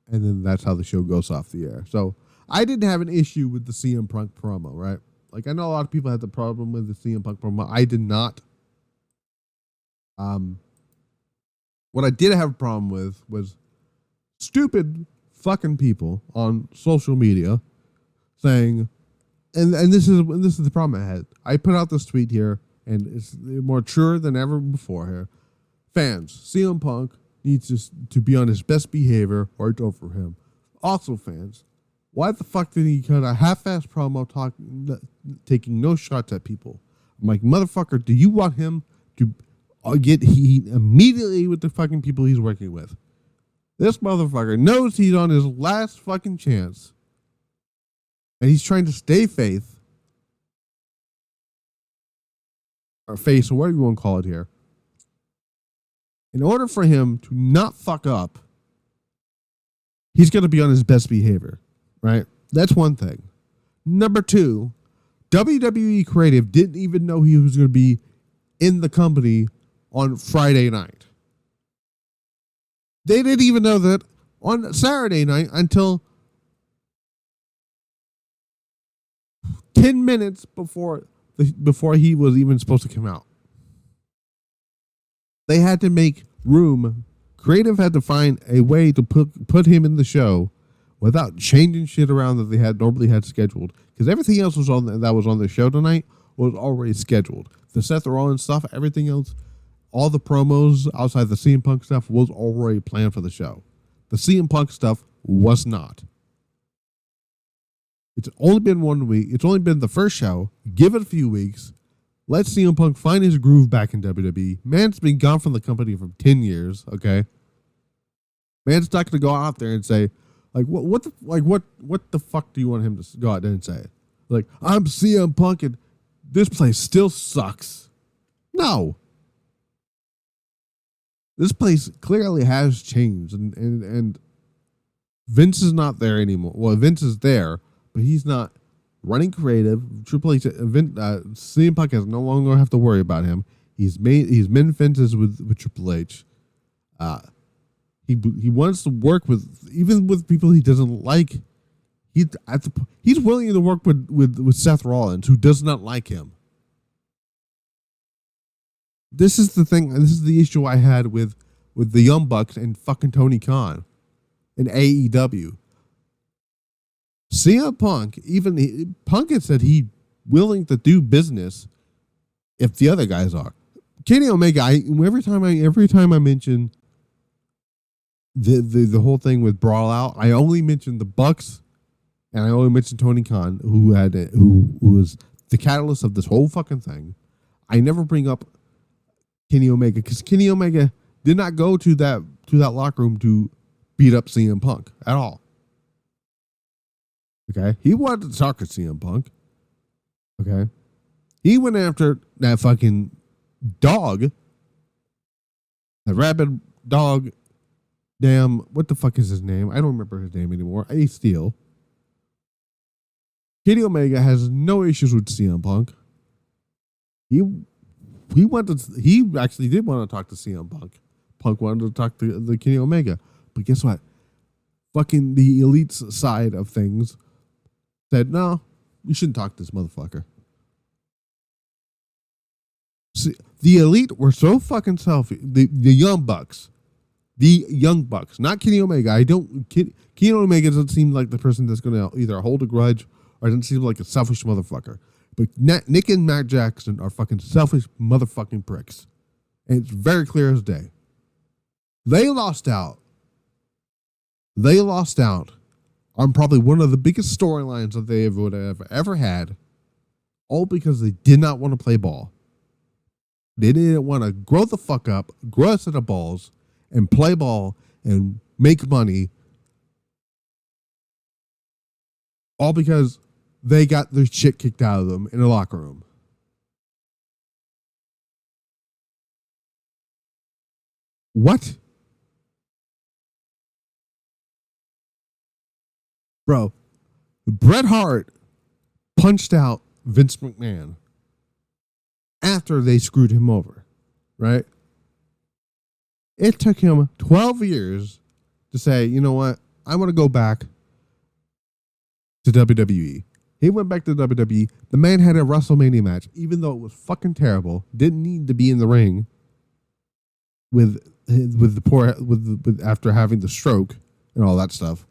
And then that's how the show goes off the air. So I didn't have an issue with the CM Punk promo, right? Like, I know a lot of people had the problem with the CM Punk promo. I did not. What I did have a problem with was stupid fucking people on social media saying, and this is the problem I had. I put out this tweet here, and it's more true than ever before here. Fans, CM Punk needs to be on his best behavior or it's over for him. Also, fans, why the fuck did he cut a half-ass promo taking no shots at people? I'm like, motherfucker, do you want him to get heat immediately with the fucking people he's working with? This motherfucker knows he's on his last fucking chance. And he's trying to stay faith. Or face, or whatever you want to call it here. In order for him to not fuck up, he's going to be on his best behavior. Right? That's one thing. Number two, WWE Creative didn't even know he was going to be in the company on Friday night. They didn't even know that on Saturday night until 10 minutes before he was even supposed to come out. They had to make room. Creative had to find a way to put him in the show without changing shit around that they had normally had scheduled, because everything else was on the show tonight was already scheduled. The Seth Rollins stuff, everything else, all the promos outside the CM Punk stuff was already planned for the show. The CM Punk stuff was not. It's only been 1 week. It's only been the first show. Give it a few weeks. Let CM Punk find his groove back in WWE. Man's been gone from the company for 10 years. Okay, man's not going to go out there and say, like, what the fuck do you want him to go out there and say? Like, I'm CM Punk and this place still sucks. No. This place clearly has changed, and Vince is not there anymore. Well, Vince is there, but he's not running creative. Triple H, CM Punk has no longer have to worry about him. He's made fences with Triple H. He wants to work even with people he doesn't like. He's willing to work with Seth Rollins, who does not like him. This is the thing. This is the issue I had with the Young Bucks and fucking Tony Khan in AEW. CM Punk, Punk had said he willing to do business if the other guys are. Kenny Omega, every time I mention the whole thing with Brawl Out, I only mention the Bucks, and I only mention Tony Khan, who was the catalyst of this whole fucking thing. I never bring up Kenny Omega, because Kenny Omega did not go to that locker room to beat up CM Punk at all. Okay, he wanted to talk to CM Punk. Okay, he went after that fucking dog, the rabid dog. Damn, what the fuck is his name? I don't remember his name anymore. Ace Steel. Kenny Omega has no issues with CM Punk. He actually did want to talk to CM Punk. Punk wanted to talk to the Kenny Omega. But guess what? Fucking the elite's side of things said, no, we shouldn't talk to this motherfucker. See, the elite were so fucking selfish. The Young Bucks. The Young Bucks. Not Kenny Omega. Kenny Omega doesn't seem like the person that's going to either hold a grudge or doesn't seem like a selfish motherfucker. But Nick and Matt Jackson are fucking selfish motherfucking pricks. And it's very clear as day. They lost out. They lost out on probably one of the biggest storylines that they would have ever had. All because they did not want to play ball. They didn't want to grow the fuck up, grow a set of balls, and play ball and make money. All because they got their shit kicked out of them in the locker room. What? Bro, Bret Hart punched out Vince McMahon after they screwed him over, right? It took him 12 years to say, you know what? I want to go back to WWE. He went back to WWE. The man had a WrestleMania match, even though it was fucking terrible. Didn't need to be in the ring after having the stroke and all that stuff.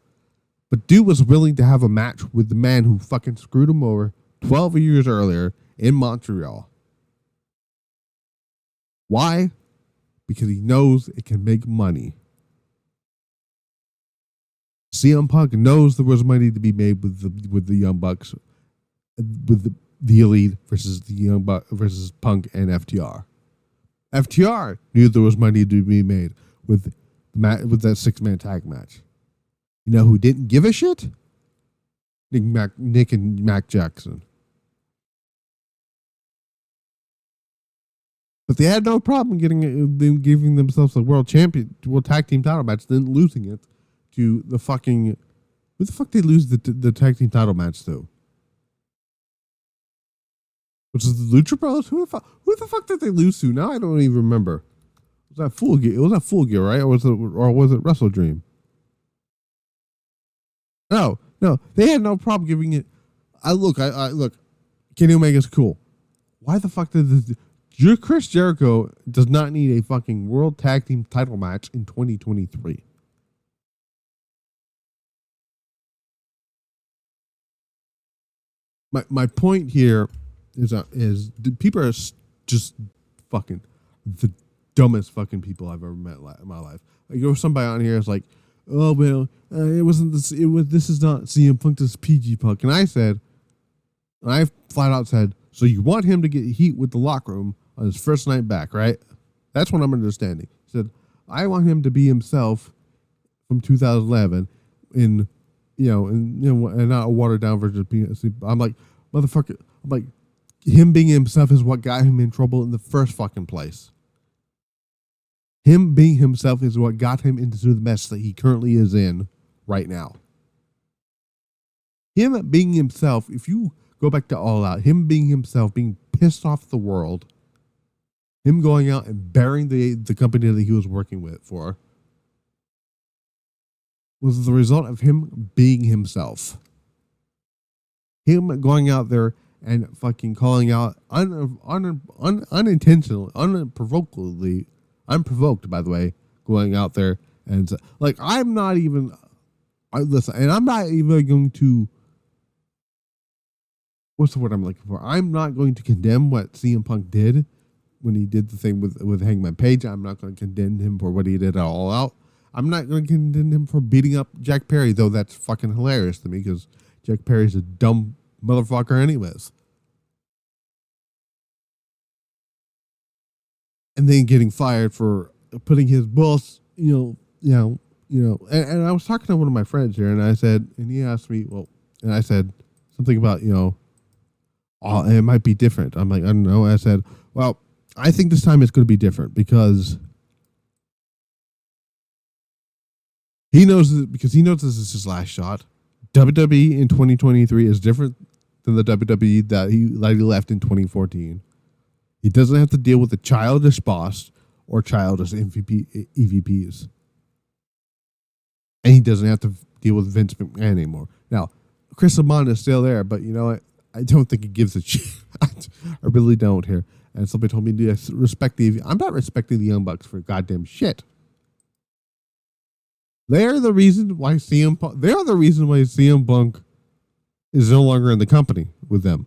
But dude was willing to have a match with the man who fucking screwed him over 12 years earlier in Montreal. Why? Because he knows it can make money. CM Punk knows there was money to be made with the Young Bucks, with the Elite versus the Young Bucks versus Punk and FTR. FTR knew there was money to be made with that 6-man tag match. You know who didn't give a shit? Nick and Mac Jackson. But they had no problem giving themselves a world tag team title match, then losing it to the fucking... Who the fuck did they lose the tag team title match to? Was it the Lucha Bros? Who the fuck did they lose to? Now I don't even remember. Was that Full Gear? It was that Full Gear, right? Or was it Wrestle Dream? No. They had no problem giving it. Look. Kenny Omega's cool. Why the fuck did this? Chris Jericho does not need a fucking world tag team title match in 2023. My point here is people are just fucking the dumbest fucking people I've ever met in my life. Like, there was somebody on here is like, oh well, it wasn't this. This is not CM Punk. This is PG Punk. And I flat out said, so you want him to get heat with the locker room on his first night back, right? That's what I'm understanding. He said, I want him to be himself from 2011 and not a watered down version of being. I'm like, motherfucker. I'm like, him being himself is what got him in trouble in the first fucking place. Him being himself is what got him into the mess that he currently is in right now. Him being himself, if you go back to All Out, him being himself, being pissed off at the world, him going out and burying the company that he was working with for, was the result of him being himself. Him going out there and fucking calling out unintentionally, unprovoked, by the way, going out there and like, I'm not even going to, what's the word I'm looking for? I'm not going to condemn what CM Punk did when he did the thing with Hangman Page. I'm not going to condemn him for what he did at All Out. I'm not going to condemn him for beating up Jack Perry, though that's fucking hilarious to me because Jack Perry's a dumb motherfucker anyways. And then getting fired for putting his boss, and I was talking to one of my friends here, and I said, and he asked me, and I said something about, it might be different. I'm like, I don't know. I said, well, I think this time it's going to be different because he knows this is his last shot. WWE in 2023 is different than the WWE that he left in 2014. He doesn't have to deal with a childish boss or childish EVPs. And he doesn't have to deal with Vince McMahon anymore. Now, Chris Amon is still there, but you know what? I don't think he gives a shit. I really don't here. And somebody told me to respect I'm not respecting the Young Bucks for goddamn shit. They're the reason why CM Punk is no longer in the company with them.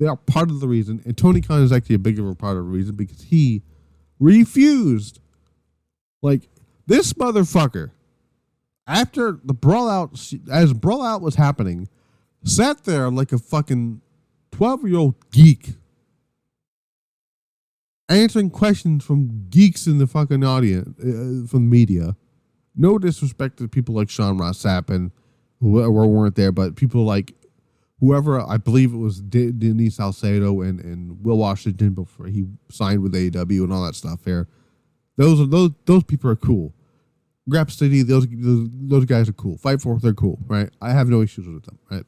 They are part of the reason, and Tony Khan is actually a bigger part of the reason because he refused. Like, this motherfucker, after the Brawl Out, as Brawl Out was happening, sat there like a fucking 12-year-old geek, answering questions from geeks in the fucking audience, from the media. No disrespect to people like Sean Ross Sapp, who weren't there, but people like whoever, I believe it was Denise Salcedo and Will Washington before he signed with AEW and all that stuff here. Those people are cool. Grap City, those guys are cool. Fight Forth, they're cool, right? I have no issues with them, right?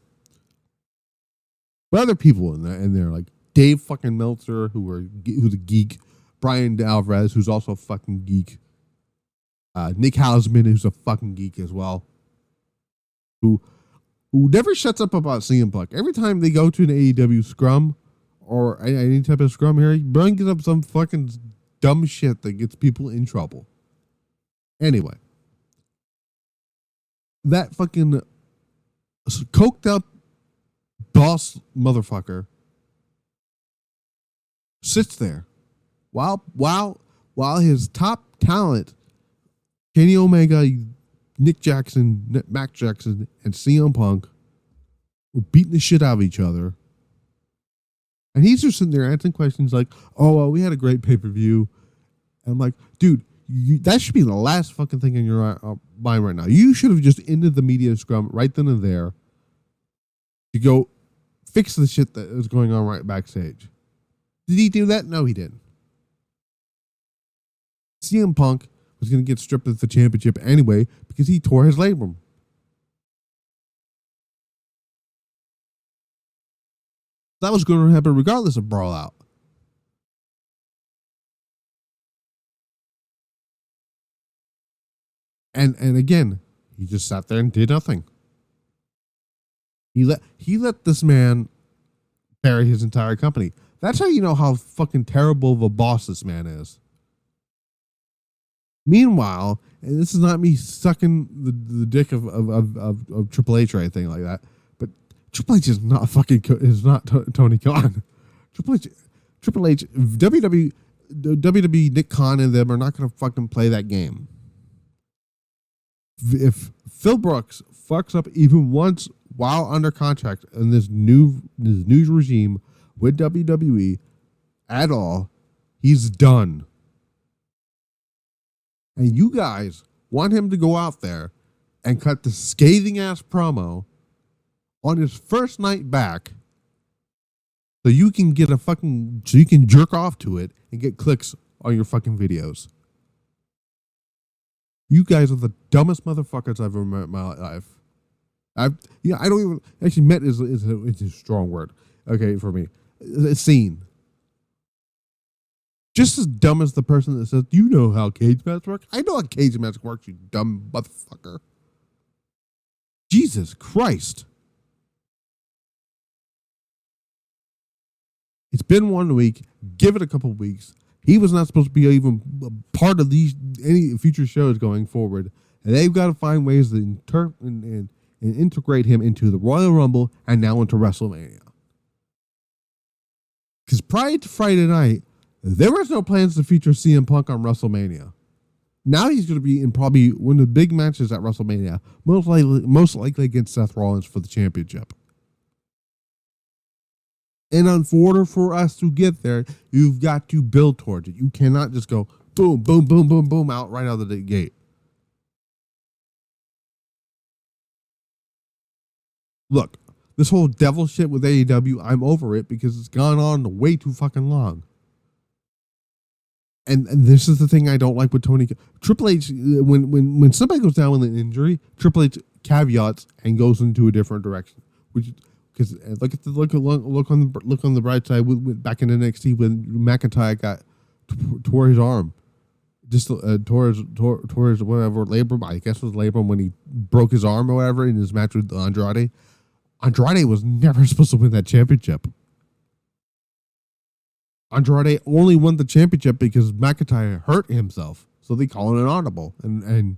But other people in there like Dave fucking Meltzer, who's a geek, Brian Alvarez, who's also a fucking geek, Nick Hausman, who's a fucking geek as well, who never shuts up about CM Punk. Every time they go to an AEW scrum or any type of scrum here, he brings up some fucking dumb shit that gets people in trouble. Anyway, that fucking coked up boss motherfucker sits there while his top talent, Kenny Omega, Nick Jackson, Mac Jackson, and CM Punk were beating the shit out of each other. And he's just sitting there answering questions like, oh, well, we had a great pay-per-view. And I'm like, dude, that should be the last fucking thing in your mind right now. You should have just ended the media scrum right then and there to go fix the shit that is going on right backstage. Did he do that? No, he didn't. CM Punk was going to get stripped of the championship anyway because he tore his labrum. That was going to happen regardless of Brawl Out. And again, he just sat there and did nothing. He let this man bury his entire company. That's how you know how fucking terrible of a boss this man is. Meanwhile, and this is not me sucking the dick of Triple H or anything like that, but Triple H is not Tony Khan. Triple H, WWE, Nick Khan and them are not going to fucking play that game. If Phil Brooks fucks up even once while under contract in this new regime with WWE at all, he's done. And you guys want him to go out there and cut the scathing ass promo on his first night back so you can jerk off to it and get clicks on your fucking videos. You guys are the dumbest motherfuckers I've ever met in my life. I don't even actually met is a strong word. Okay, for me, it's seen. Just as dumb as the person that says, "Do you know how cage match works?" I know how cage match works, you dumb motherfucker. Jesus Christ! It's been 1 week. Give it a couple weeks. He was not supposed to be even part of any future shows going forward. And they've got to find ways to integrate him into the Royal Rumble and now into WrestleMania. Because prior to Friday night, there was no plans to feature CM Punk on WrestleMania. Now he's going to be in probably one of the big matches at WrestleMania, most likely against Seth Rollins for the championship. And in order for us to get there, you've got to build towards it. You cannot just go boom, boom, boom, boom, boom out right out of the gate. Look, this whole devil shit with AEW, I'm over it because it's gone on way too fucking long. And this is the thing I don't like with Tony. Triple H, when somebody goes down with an injury, Triple H caveats and goes into a different direction. Because look on the bright side. Back in NXT when McIntyre tore his arm, just tore his whatever labrum. I guess it was labrum when he broke his arm or whatever in his match with Andrade. Andrade was never supposed to win that championship. Andrade only won the championship because McIntyre hurt himself, so they call it an audible, and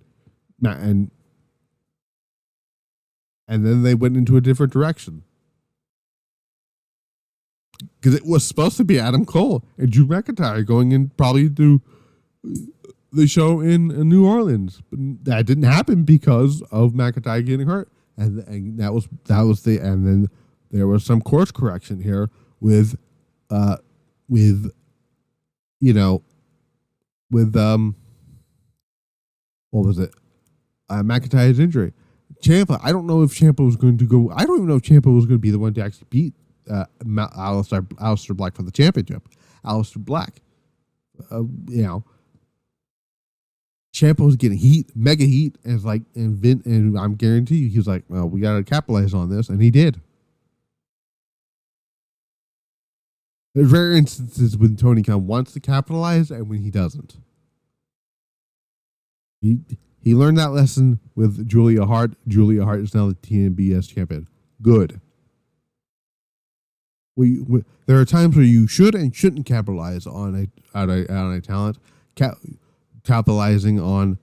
then they went into a different direction because it was supposed to be Adam Cole and Drew McIntyre going in probably to the show in New Orleans, but that didn't happen because of McIntyre getting hurt, and that was and then there was some course correction here with what was it? McIntyre's injury. Ciampa, I don't know if Ciampa was going to go. I don't even know if Ciampa was going to be the one to actually beat Aleister Black for the championship. Aleister Black, Ciampa was getting heat, mega heat, and I'm guarantee you, he was like, "Well, we got to capitalize on this," and he did. There's rare instances when Tony Khan wants to capitalize and when he doesn't. He learned that lesson with Julia Hart. Julia Hart is now the TNBS champion. Good. There are times where you should and shouldn't capitalize on a talent. Capitalizing on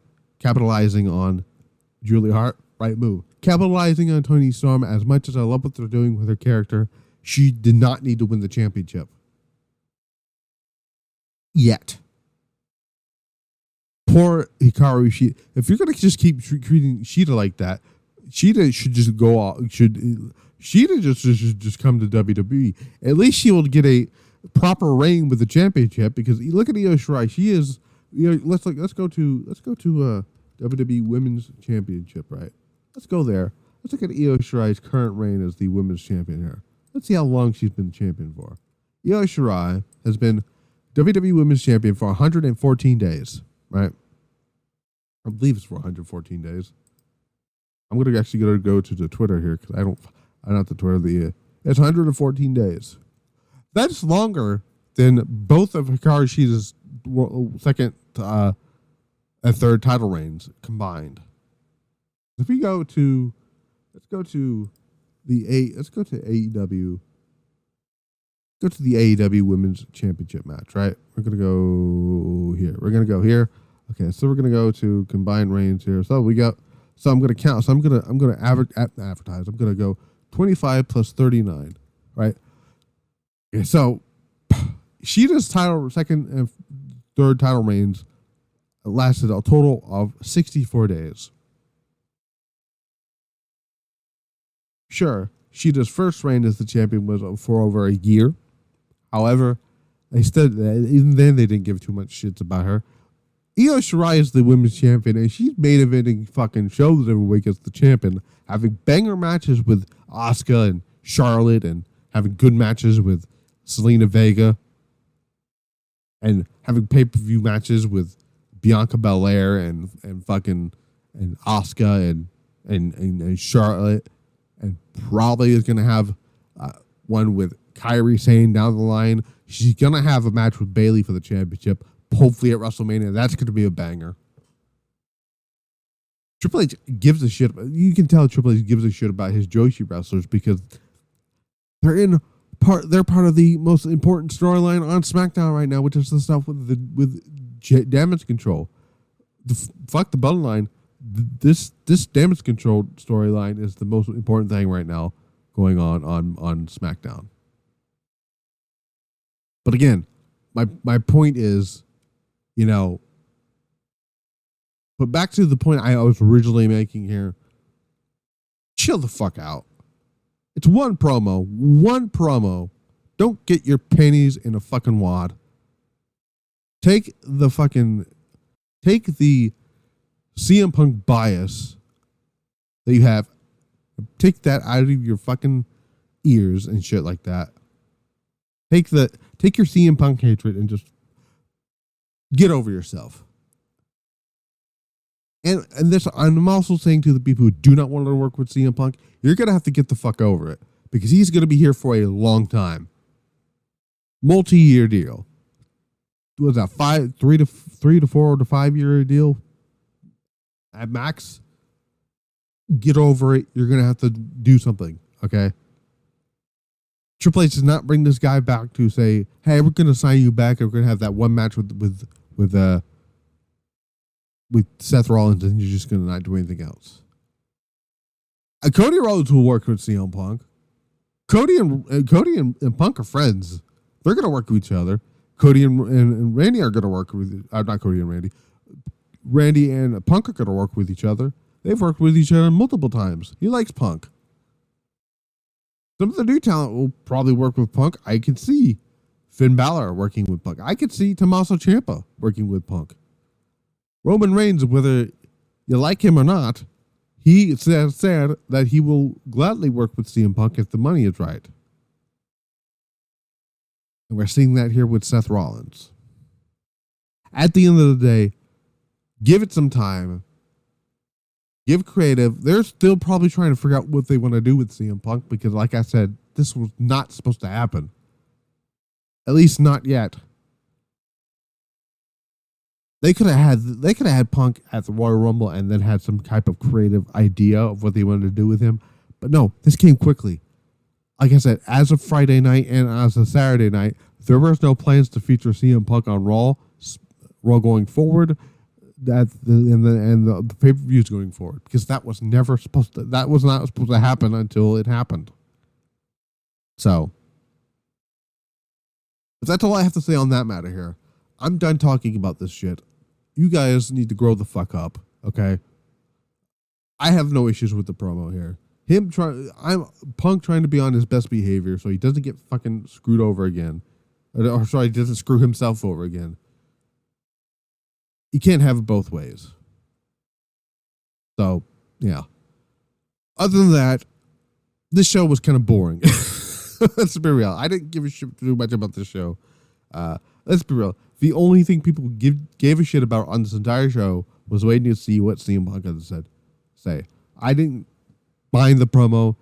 Julia Hart, right move. Capitalizing on Toni Storm, as much as I love what they're doing with her character, she did not need to win the championship. Yet. Poor Hikaru Shida. If you're going to just keep treating Shida like that, Shida should just go off. Shida should just come to WWE. At least she will get a proper reign with the championship, because you look at Io Shirai. She is, let's go to WWE Women's Championship, right? Let's go there. Let's look at Io Shirai's current reign as the Women's Champion here. Let's see how long she's been champion for. Io Shirai has been WWE Women's Champion for 114 days, right? I believe it's for 114 days. I'm going to actually go to the Twitter here, because I'm not the Twitter. It's 114 days. That's longer than both of Hikaru Shida's second and third title reigns combined. If we go to, let's go to AEW. Go to the AEW Women's Championship match, right? We're gonna go here. Okay, so we're gonna go to combined reigns here. So I'm gonna count. So I'm gonna advertise. I'm gonna go 25 plus 39, right? Okay, so Shida's second and third title reigns lasted a total of 64 days. Sure, Shida's first reign as the champion was for over a year. However, even then they didn't give too much shits about her. Io Shirai is the women's champion, and she's main eventing fucking shows every week as the champion, having banger matches with Asuka and Charlotte, and having good matches with Selena Vega, and having pay-per-view matches with Bianca Belair and Asuka and Charlotte, and probably is going to have one with Kairi Sane down the line. She's going to have a match with Bayley for the championship, hopefully at WrestleMania. That's going to be a banger. Triple H gives a shit. You can tell Triple H gives a shit about his Joshi wrestlers, because they're part of the most important storyline on SmackDown right now, which is the stuff with damage control. Fuck the bloodline. This damage control storyline is the most important thing right now going on SmackDown. But again, my point is, but back to the point I was originally making here. Chill the fuck out. It's one promo. Don't get your panties in a fucking wad. Take the CM Punk bias that you have, take that out of your fucking ears and shit like that. Take your CM Punk hatred and just get over yourself. And this, I'm also saying to the people who do not want to work with CM Punk, you're gonna have to get the fuck over it, because he's gonna be here for a long time, multi-year deal. Was that 3 to 4 to 5 year deal? At max, get over it. You're going to have to do something, okay? Triple H does not bring this guy back to say, hey, we're going to sign you back, and we're going to have that one match with Seth Rollins, and you're just going to not do anything else. Cody Rhodes will work with CM Punk. Cody and Punk are friends. They're going to work with each other. Cody and Randy are going to work with... not Cody and Randy. Randy and Punk are going to work with each other. They've worked with each other multiple times. He likes Punk. Some of the new talent will probably work with Punk. I could see Finn Balor working with Punk. I could see Tommaso Ciampa working with Punk. Roman Reigns, whether you like him or not, he said that he will gladly work with CM Punk if the money is right. And we're seeing that here with Seth Rollins. At the end of the day, give it some time. Give creative. They're still probably trying to figure out what they want to do with CM Punk because, like I said, this was not supposed to happen. At least not yet. They could have had Punk at the Royal Rumble and then had some type of creative idea of what they wanted to do with him. But no, this came quickly. Like I said, as of Friday night and as of Saturday night, there was no plans to feature CM Punk on Raw going forward. The pay-per-views going forward, because that was not supposed to happen until it happened. So, if that's all I have to say on that matter here, I'm done talking about this shit. You guys need to grow the fuck up, okay? I have no issues with the promo here. Punk trying to be on his best behavior so he doesn't get fucking screwed over again. Or sorry, he doesn't screw himself over again. You can't have it both ways. So, yeah. Other than that, this show was kind of boring. Let's be real. I didn't give a shit too much about this show. Let's be real. The only thing people gave a shit about on this entire show was waiting to see what CM Punk had to say. I didn't mind the promo.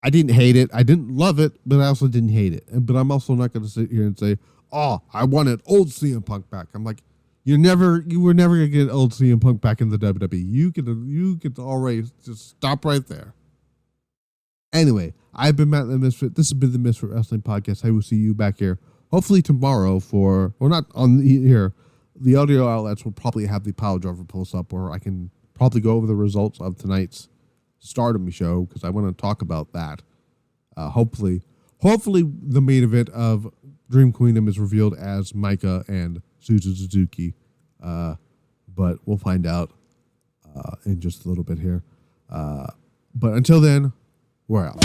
I didn't hate it. I didn't love it, but I also didn't hate it. But I'm also not going to sit here and say, "Oh, I wanted old CM Punk back." I'm like, you were never going to get old CM Punk back in the WWE. You could already just stop right there. Anyway, I've been Matt the Misfit. This has been the Misfit Wrestling Podcast. I will see you back here hopefully tomorrow not on here. The audio outlets will probably have the Pile Driver post up where I can probably go over the results of tonight's Stardom show because I want to talk about that. Hopefully the main event of Dream Queendom is revealed as Micah and Suzuki. But we'll find out in just a little bit here. But until then, we're out.